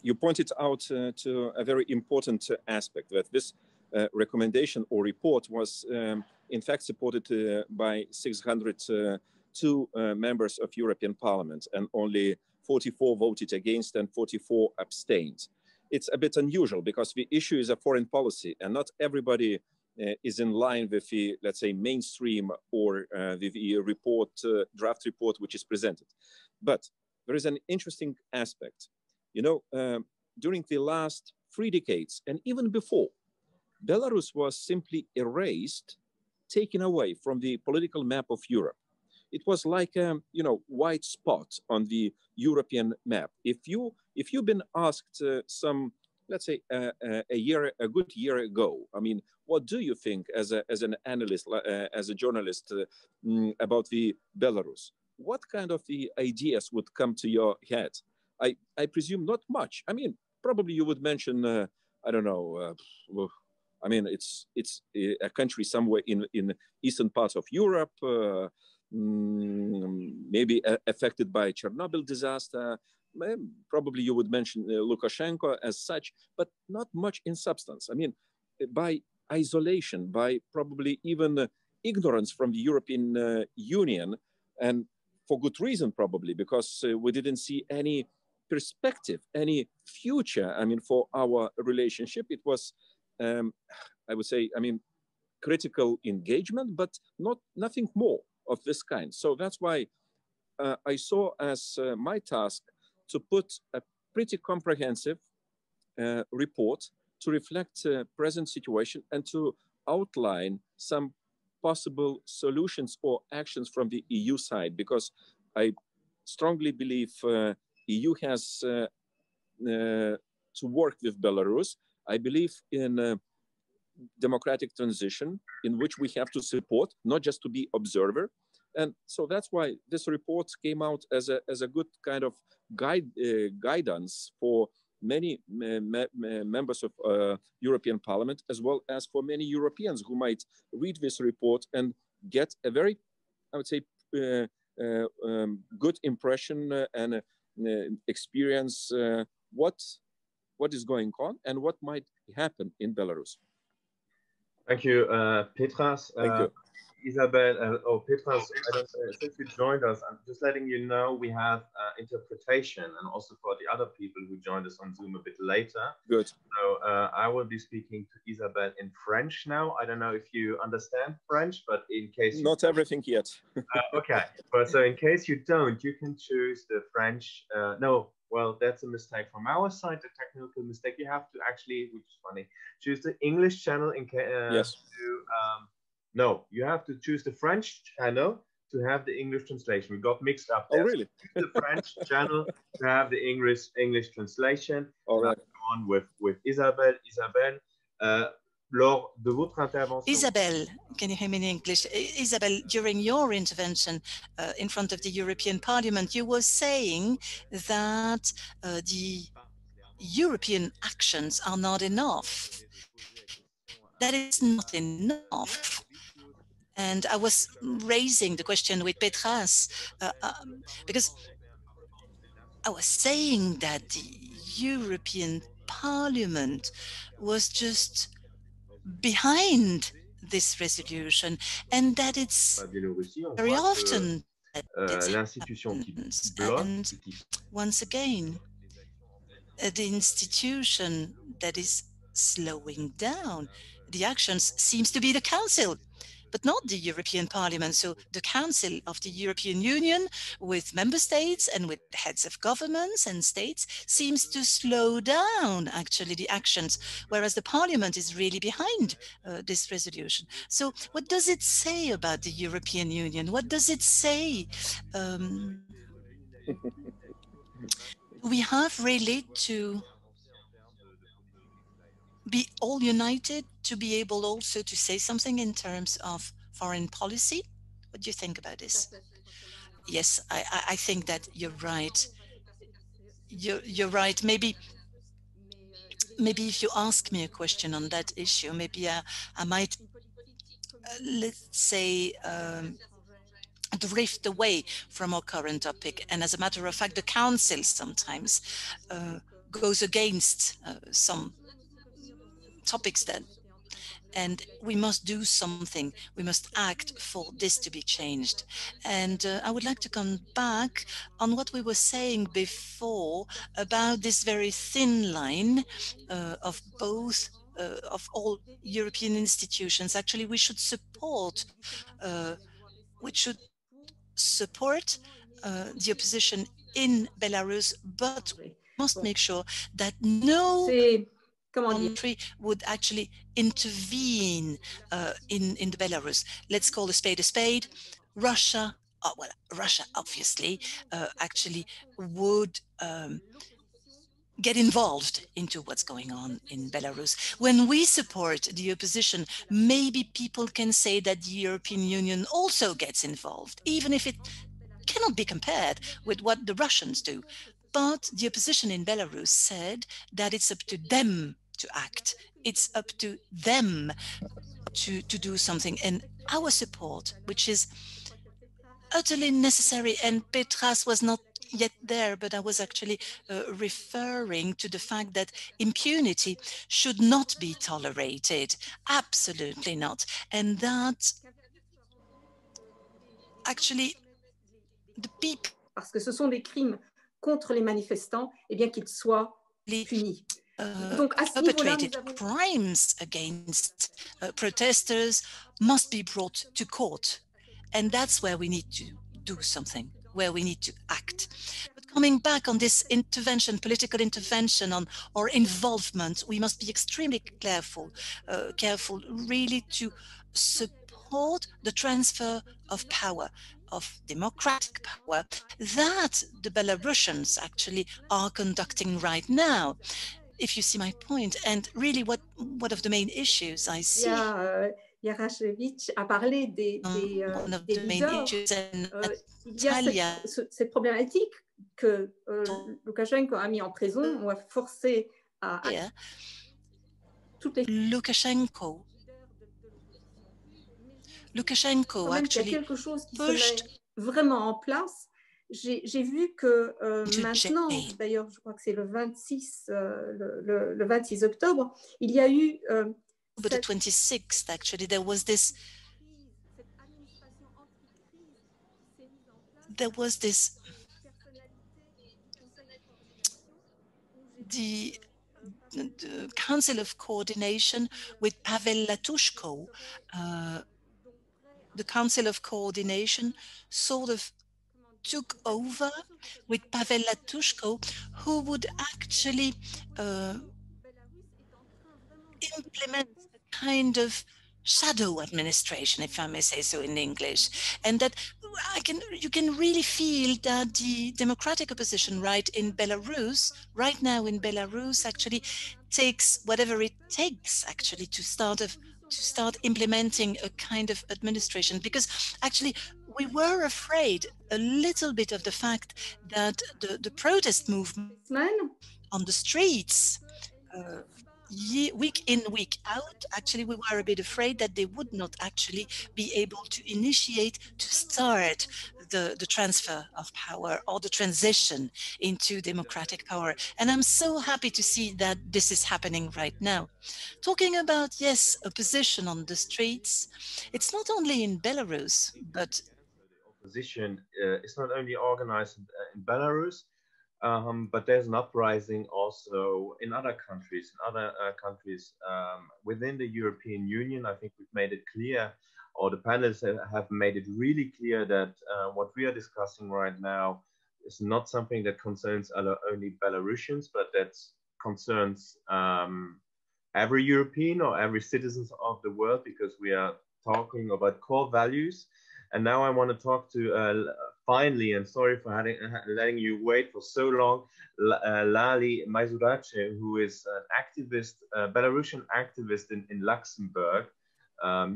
you pointed out to a very important aspect, that this recommendation or report was, in fact, supported by 602 members of European Parliament, and only 44 voted against and 44 abstained. It's a bit unusual because the issue is a foreign policy, and not everybody is in line with the, let's say, mainstream or the report, draft report, which is presented. But there is an interesting aspect. You know, during the last 3 decades, and even before, Belarus was simply erased, taken away from the political map of Europe. It was like a, white spot on the European map. If you've been asked some, let's say, a good year ago, I mean, what do you think as an analyst, as a journalist about the Belarus? What kind of the ideas would come to your head? I presume not much. I mean, probably you would mention, I don't know. I mean, it's a country somewhere in eastern part of Europe. Maybe affected by Chernobyl disaster. Probably you would mention Lukashenko as such, but not much in substance. I mean, by isolation, by probably even ignorance from the European Union, and for good reason probably, because we didn't see any perspective, any future, I mean, for our relationship. It was, I would say, I mean, critical engagement, but nothing more of this kind. So that's why I saw as my task to put a pretty comprehensive, report to reflect present situation and to outline some possible solutions or actions from the EU side, because I strongly believe EU has to work with Belarus. I believe in democratic transition in which we have to support, not just to be observer. And so that's why this report came out as a good kind of guidance for many members of European Parliament, as well as for many Europeans who might read this report and get a very, I would say, good impression and experience what is going on and what might happen in Belarus. Thank you, Petras. Thank you. Isabel, Petras, since you joined us, I'm just letting you know we have interpretation, and also for the other people who joined us on Zoom a bit later. Good. So I will be speaking to Isabel in French now. I don't know if you understand French, but in case you not everything yet. Okay, well, so in case you don't, you can choose the French. No, well, that's a mistake from our side, a technical mistake. You have to actually, which is funny, choose the English channel in case. Yes. No, you have to choose the French channel to have the English translation. We got mixed up there. Oh, really? So the French channel to have the English translation. All right. On with Isabel. Isabel, lors de votre intervention. Isabel, can you hear me in English? Isabel, during your intervention in front of the European Parliament, you were saying that the European actions are not enough. That is not enough. And I was raising the question with Petras because I was saying that the European Parliament was just behind this resolution, and that it's very often and once again, the institution that is slowing down the actions seems to be the Council, but not the European Parliament. So the Council of the European Union with member states and with heads of governments and states seems to slow down actually the actions, whereas the Parliament is really behind this resolution. So what does it say about the European Union? What does it say? We have really to be all united to be able also to say something in terms of foreign policy. What do you think about this? Yes, I think that you're right. You're right. Maybe if you ask me a question on that issue, maybe I might, let's say, drift away from our current topic. And as a matter of fact, the Council sometimes goes against some topics then, and we must do something. We must act for this to be changed. And I would like to come back on what we were saying before about this very thin line of both of all European institutions. Actually, we should support the opposition in Belarus, but we must make sure that no country would actually intervene in the Belarus. Let's call a spade. Russia, well, Russia obviously actually would get involved into what's going on in Belarus. When we support the opposition, maybe people can say that the European Union also gets involved, even if it cannot be compared with what the Russians do. But the opposition in Belarus said that it's up to them to act. It's up to them to do something. And our support, which is utterly necessary, and Petras was not yet there, but I was actually referring to the fact that impunity should not be tolerated. Absolutely not. And that actually the people, parce que ce sont des crimes contre les manifestants, et bien qu'ils soient punis. Perpetrated crimes against protesters must be brought to court. And that's where we need to do something, where we need to act. But coming back on this intervention, political intervention or involvement, we must be extremely careful really to support the transfer of power, of democratic power that the Belarusians actually are conducting right now. If you see my point, and really what of the main issues I see. Yerashevich a parlé des leaders. Il y a cette problématique que Loukachenko a mis en prison, on a forcé à toutes les... Lukashenko actually quelque chose qui se met vraiment en place. J'ai vu que maintenant, d'ailleurs, je crois que c'est le 26 octobre, il y a eu... But the 26th, actually, there was this the Council of Coordination with Pavel Latushko. The Council of Coordination sort of took over with Pavel Latushko, who would actually implement a kind of shadow administration, if I may say so in English, and that you can really feel that the democratic opposition right now in Belarus actually takes whatever it takes actually to start implementing a kind of administration, because actually we were afraid a little bit of the fact that the protest movement on the streets week in, week out, actually we were a bit afraid that they would not actually be able to start the transfer of power or the transition into democratic power. And I'm so happy to see that this is happening right now. Talking about, yes, opposition on the streets, it's not only in Belarus, but... The opposition is not only organized in Belarus, but there's an uprising also in other countries, within the European Union. I think we've made it clear, or the panelists have made it really clear, that what we are discussing right now is not something that concerns only Belarusians, but that concerns every European or every citizen of the world, because we are talking about core values. And now I want to talk to, finally, and sorry for letting you wait for so long, Lali Maisuradze, who is an activist, Belarusian activist in Luxembourg.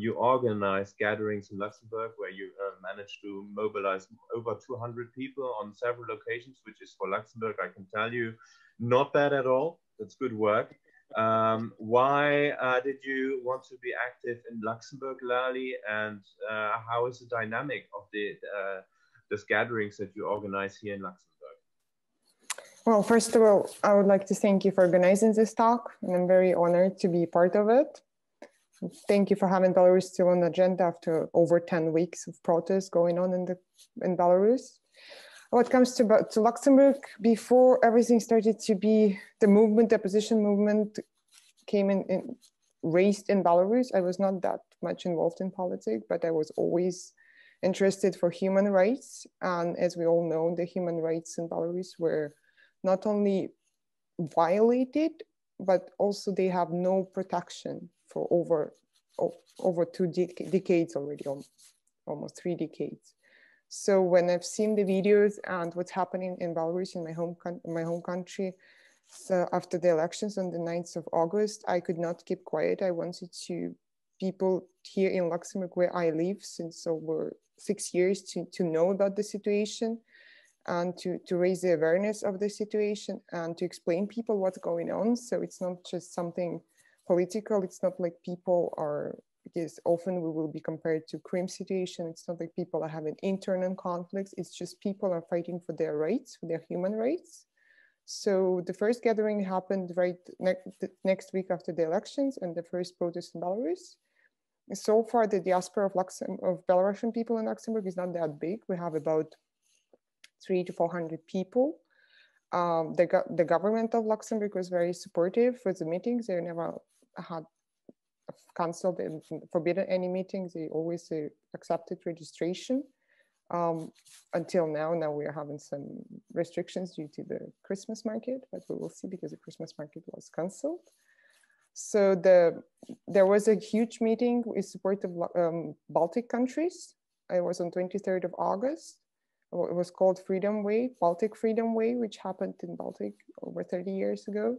You organize gatherings in Luxembourg where you managed to mobilize over 200 people on several locations, which is for Luxembourg, I can tell you, not bad at all. That's good work. Why did you want to be active in Luxembourg, Lali, and how is the dynamic of these gatherings that you organize here in Luxembourg? Well, first of all, I would like to thank you for organizing this talk, and I'm very honored to be part of it. Thank you for having Belarus still on the agenda after over 10 weeks of protests going on in Belarus. When it comes to Luxembourg, before everything started to be the opposition movement came raised in Belarus, I was not that much involved in politics, but I was always interested for human rights. And as we all know, the human rights in Belarus were not only violated, but also they have no protection for over 2 decades already, almost 3 decades. So when I've seen the videos and what's happening in Belarus, in my home country, so after the elections on the 9th of August, I could not keep quiet. I wanted people here in Luxembourg, where I live since over 6 years, to know about the situation and to raise the awareness of the situation and to explain people what's going on. So it's not just something political. It's not like people are, because often we will be compared to Crimea situation. It's not like people are having internal conflicts. It's just people are fighting for their rights, for their human rights. So the first gathering happened right next week after the elections and the first protest in Belarus. So far, the diaspora of Belarusian people in Luxembourg is not that big. We have about 300 to 400 people. The government of Luxembourg was very supportive for the meetings. They never had canceled and forbidden any meetings. They always accepted registration. Until now we are having some restrictions due to the Christmas market, but we will see because the Christmas market was cancelled. So there was a huge meeting with support of Baltic countries. It was on 23rd of August. It was called Freedom Way, Baltic Freedom Way, which happened in Baltic over 30 years ago.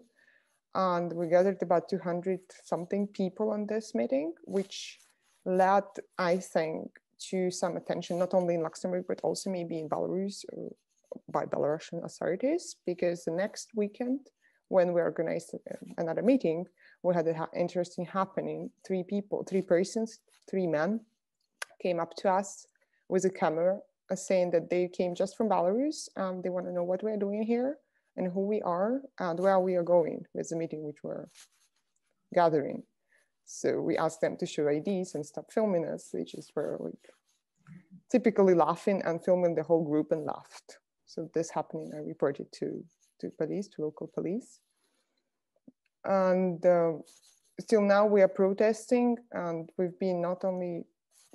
And we gathered about 200 something people on this meeting, which led, I think, to some attention, not only in Luxembourg, but also maybe in Belarus by Belarusian authorities, because the next weekend, when we organized another meeting, we had an interesting happening. Three persons, 3 men, came up to us with a camera saying that they came just from Belarus and they want to know what we're doing here and who we are and where we are going with the meeting which we're gathering. So we asked them to show IDs and stop filming us. They just were like typically laughing and filming the whole group and laughed. So this happening, I reported to police, to local police. And still now we are protesting, and we've been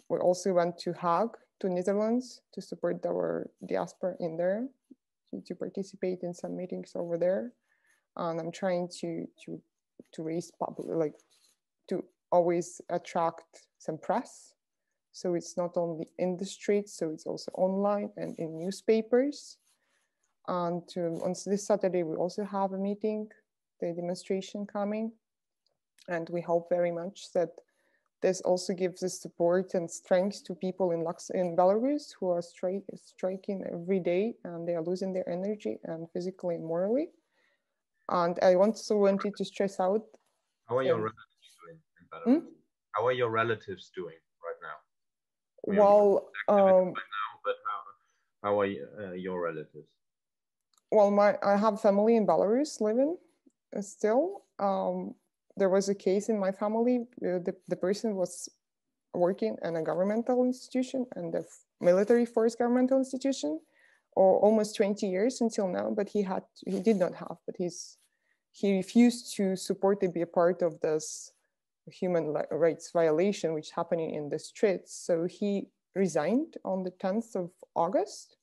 we also went to Hague, to Netherlands, to support our diaspora in there, to participate in some meetings over there. And I'm trying to raise public, to always attract some press. So it's not only in the streets, so it's also online and in newspapers. And on this Saturday, we also have a meeting, the demonstration coming. And we hope very much that this also gives the support and strength to people in Belarus who are striking every day, and they are losing their energy and physically and morally. And I also wanted to stress out. How are your relatives doing in Belarus? How are your relatives doing right now? Well, right now, but how are your relatives? Well, I have family in Belarus living still. There was a case in my family. The person was working in a governmental institution and the military force governmental institution, or almost 20 years until now. But he refused to support and be a part of this human rights violation which happening in the streets. So he resigned on the 10th of August.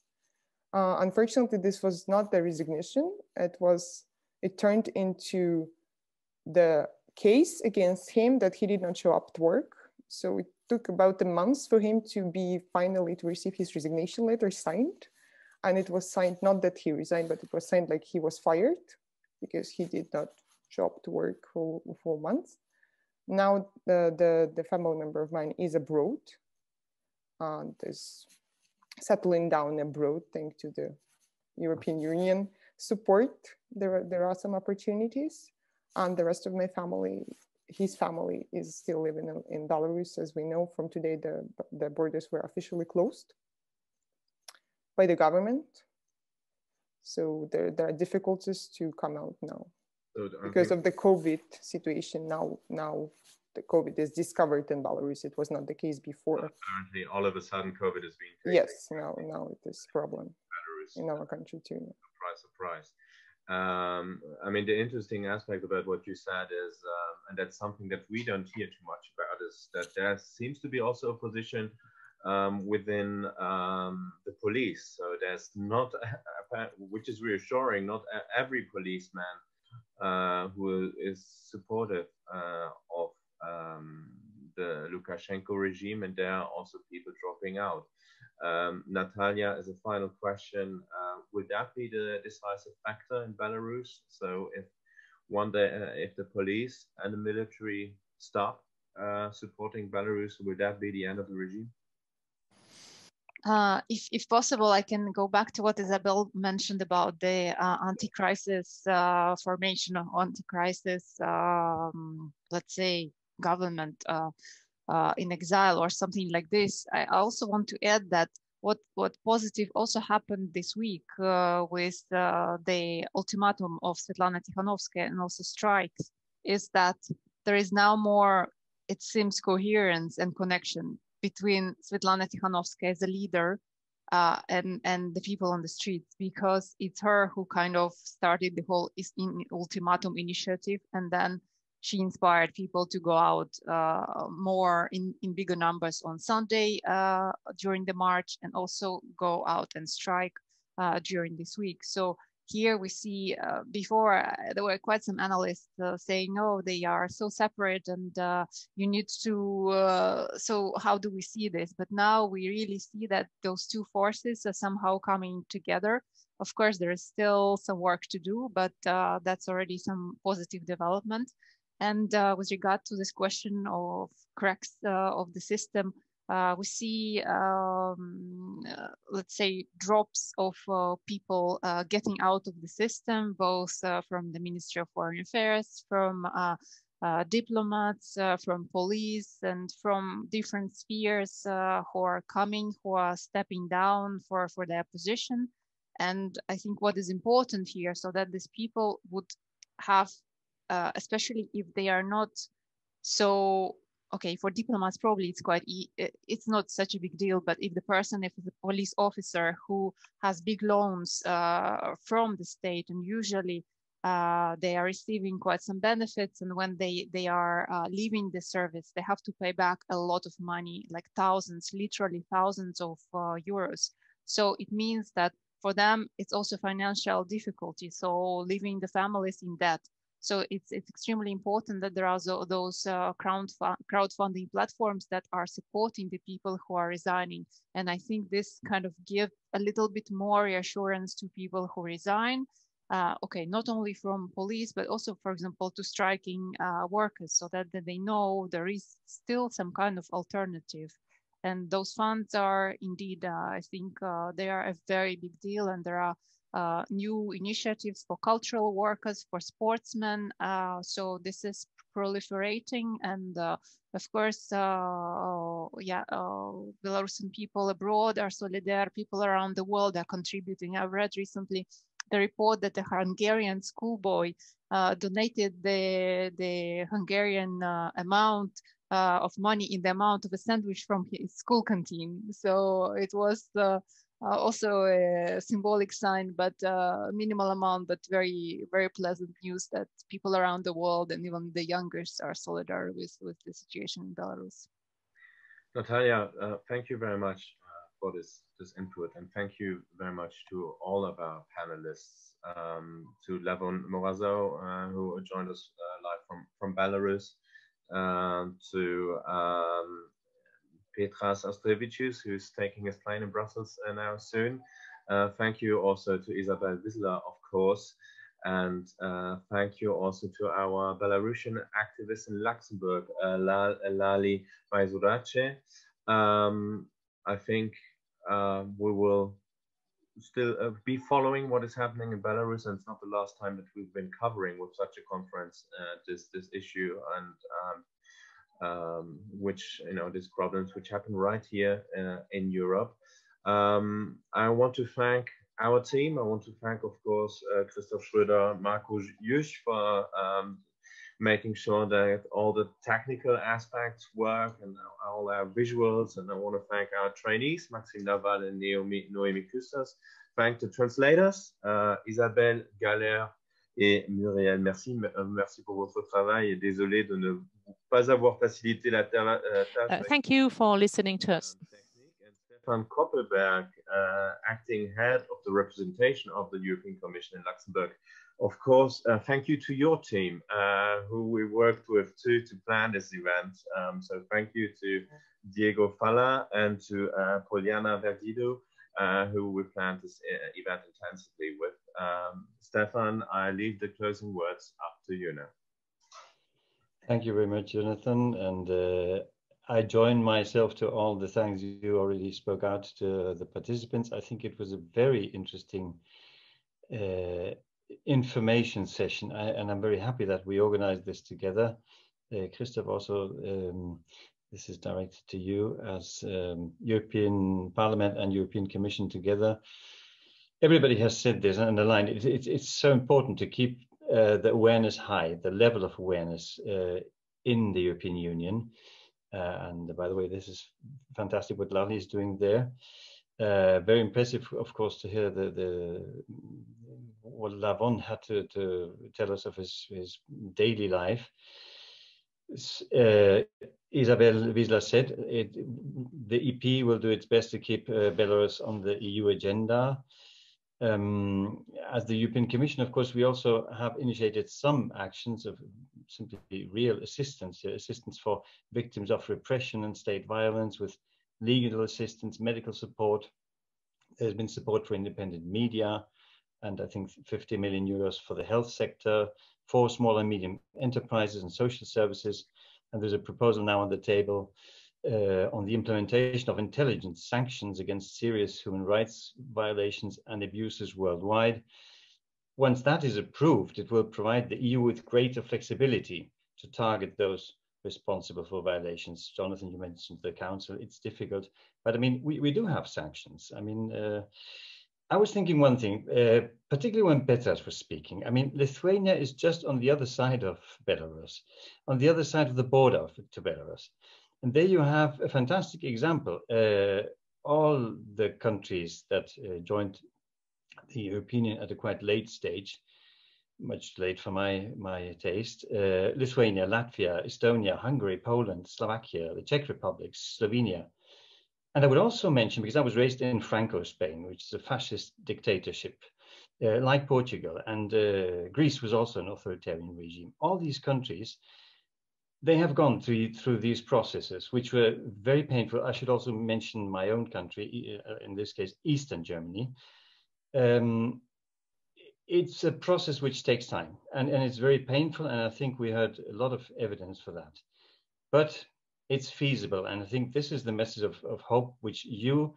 Unfortunately, this was not the resignation. It turned into the case against him that he did not show up to work. So it took about a month for him to receive his resignation letter signed. And it was signed, not that he resigned, but it was signed like he was fired because he did not show up to work for months. Now the family member of mine is abroad and is settling down abroad thanks to the European Union support. There are some opportunities. And the rest of my family, his family, is still living in Belarus. As we know from today, the borders were officially closed by the government. So there are difficulties to come out now because of the COVID situation. Now the COVID is discovered in Belarus. It was not the case before. Apparently, all of a sudden, COVID is being taken. Yes, now it is a problem in our country too. Surprise. I mean, the interesting aspect about what you said is, and that's something that we don't hear too much about, is that there seems to be also a position within the police. So there's not, which is reassuring, not every policeman who is supportive of the Lukashenko regime, and there are also people dropping out. Natalia, as a final question, would that be the decisive factor in Belarus? So if one day, if the police and the military stop supporting Belarus, would that be the end of the regime? If possible, I can go back to what Isabel mentioned about the anti-crisis formation of anti-crisis, let's say, government in exile or something like this. I also want to add that what positive also happened this week with the ultimatum of Svetlana Tikhanovskaya and also strikes is that there is now more, it seems, coherence and connection between Svetlana Tikhanovskaya as a leader and the people on the streets, because it's her who kind of started the whole ultimatum initiative, and then she inspired people to go out more in bigger numbers on Sunday during the march, and also go out and strike during this week. So here we see before there were quite some analysts saying, no, they are so separate and you need to, so how do we see this? But now we really see that those two forces are somehow coming together. Of course, there is still some work to do, but that's already some positive development. And with regard to this question of cracks of the system, we see, let's say, drops of people getting out of the system, both from the Ministry of Foreign Affairs, from diplomats, from police, and from different spheres who are coming, who are stepping down for their position. And I think what is important here, so that these people would have, especially if they are not so, okay, for diplomats, probably it's quite, it's not such a big deal, but if the person, if the police officer who has big loans from the state, and usually they are receiving quite some benefits, and when they are leaving the service, they have to pay back a lot of money, like thousands, literally thousands of euros. So it means that for them, it's also financial difficulty. So leaving the families in debt. So it's extremely important that there are those crowdfunding platforms that are supporting the people who are resigning. And I think this kind of gives a little bit more reassurance to people who resign. Okay, not only from police, but also, for example, to striking workers, so that they know there is still some kind of alternative. And those funds are indeed, I think they are a very big deal, and there are new initiatives for cultural workers, for sportsmen. So this is proliferating, and of course, Belarusian people abroad are solidarity. People around the world are contributing. I've read recently the report that a Hungarian schoolboy donated the Hungarian amount of money in the amount of a sandwich from his school canteen. So it was also a symbolic sign, but minimal amount, but very, very pleasant news that people around the world and even the youngest are solidary with the situation in Belarus. Natalia, thank you very much for this input, and thank you very much to all of our panelists, to Lavon Marozau, who joined us live from Belarus, to Petras Austrevicius, who's taking his plane in Brussels now soon. Thank you also to Isabel, of course, and thank you also to our Belarusian activists in Luxembourg, Lali, Maisuradze. I think we will still be following what is happening in Belarus, and it's not the last time that we've been covering with such a conference this issue, and which, you know, these problems which happen right here in Europe. I want to thank our team. I want to thank, of course, Christoph Schröder, Marco Jusch for making sure that all the technical aspects work, and all our visuals. And I want to thank our trainees, Maxime Laval and Noémie Custos. Thank the translators, Isabel, Galère et Muriel. Merci pour votre travail, et désolé de ne pas avoir facilité la tâche. Thank you for listening to us. Stefan Koppelberg, acting head of the representation of the European Commission in Luxembourg. Of course, thank you to your team, who we worked with to plan this event. So thank you to Diego Falla and to Poliana Verdido, who we planned this event intensively with. Stefan, I leave the closing words up to you now. Thank you very much, Jonathan. And I join myself to all the thanks you already spoke out to the participants. I think it was a very interesting information session, and I'm very happy that we organized this together. Christoph, also, this is directed to you as European Parliament and European Commission together. Everybody has said this and underlined it. It's so important to keep the awareness high, the level of awareness in the European Union. And by the way, this is fantastic what Lali is doing there. Very impressive, of course, to hear what Lavon had to tell us of his daily life. Isabel Wiesler said the EP will do its best to keep Belarus on the EU agenda. As the European Commission, of course, we also have initiated some actions of simply real assistance for victims of repression and state violence, with legal assistance, medical support. There's been support for independent media, and I think 50 million euros for the health sector, for small and medium enterprises and social services. And there's a proposal now on the table on the implementation of intelligence sanctions against serious human rights violations and abuses worldwide. Once that is approved, it will provide the EU with greater flexibility to target those responsible for violations. Jonathan, you mentioned the Council. It's difficult, but I mean, we do have sanctions. I mean, I was thinking one thing, particularly when Petras was speaking. I mean, Lithuania is just on the other side of Belarus, on the other side of the border to Belarus. And there you have a fantastic example. All the countries that joined the European Union at a quite late stage, much late for my taste, Lithuania, Latvia, Estonia, Hungary, Poland, Slovakia, the Czech Republic, Slovenia. And I would also mention, because I was raised in Franco, Spain, which is a fascist dictatorship, like Portugal, and Greece was also an authoritarian regime. All these countries, they have gone through these processes, which were very painful. I should also mention my own country, in this case, Eastern Germany. It's a process which takes time, and it's very painful, and I think we heard a lot of evidence for that. But it's feasible, and I think this is the message of hope which you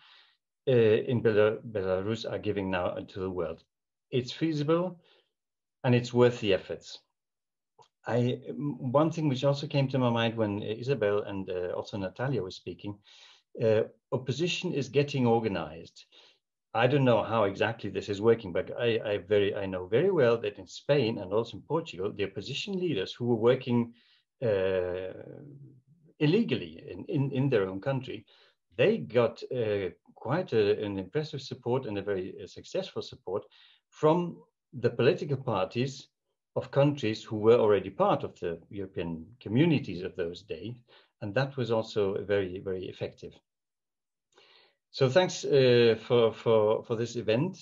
in Belarus are giving now to the world. It's feasible, and it's worth the efforts. One thing which also came to my mind when Isabel and also Natalia were speaking, opposition is getting organized. I don't know how exactly this is working, but I know very well that in Spain and also in Portugal, the opposition leaders who were working illegally in their own country, they got quite an impressive support and a very successful support from the political parties of countries who were already part of the European communities of those days. And that was also very, very effective. So thanks for this event.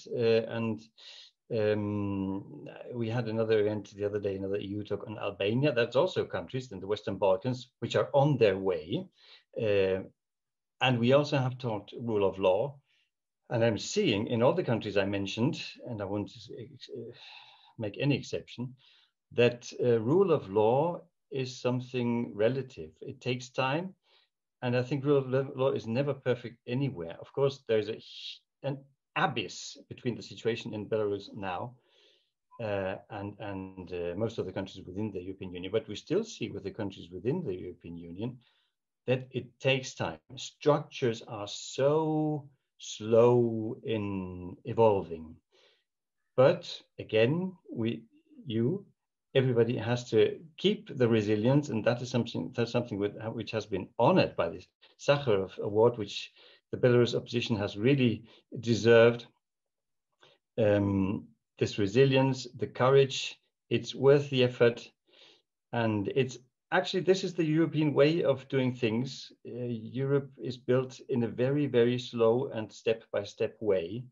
We had another event the other day, another EU talk on Albania. That's also countries in the Western Balkans which are on their way. And we also have talked rule of law. And I'm seeing in all the countries I mentioned, and I won't make any exception, that rule of law is something relative. It takes time. And I think rule of law is never perfect anywhere. Of course, there's an abyss between the situation in Belarus now and most of the countries within the European Union. But we still see with the countries within the European Union that it takes time. Structures are so slow in evolving. But again, everybody has to keep the resilience, and that is something which has been honored by this Sakharov Award, which the Belarus opposition has really deserved. This resilience, the courage, it's worth the effort, and it's actually, this is the European way of doing things. Europe is built in a very, very slow and step-by-step way.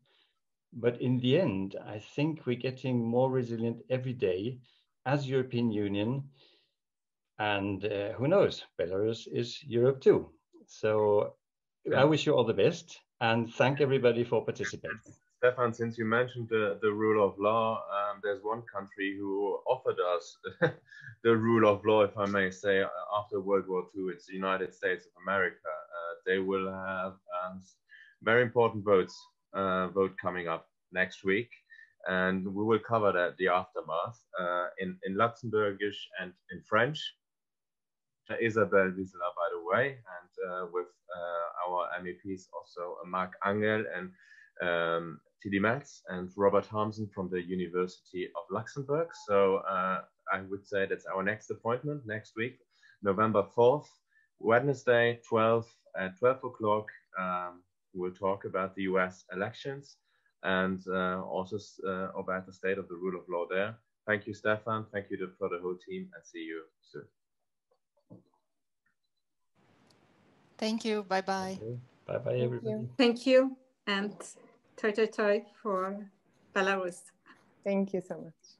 But in the end, I think we're getting more resilient every day as European Union, and who knows, Belarus is Europe too. So I wish you all the best and thank everybody for participating. Stefan, since you mentioned the rule of law, there's one country who offered us the rule of law, if I may say, after World War II. It's the United States of America. They will have very important vote coming up next week. And we will cover that, the aftermath, in Luxembourgish and in French. Isabel Wiesler, by the way, and with our MEPs also Mark Angel and Tilly Metz and Robert Harmsen from the University of Luxembourg. So I would say that's our next appointment next week, November 4th, Wednesday, at 12 o'clock. we'll talk about the US elections and also about the state of the rule of law there. Thank you, Stefan. Thank you for the whole team, and see you soon. Thank you. Bye-bye. Bye-bye, everybody. Thank you, and toi toi toi for Belarus. Thank you so much.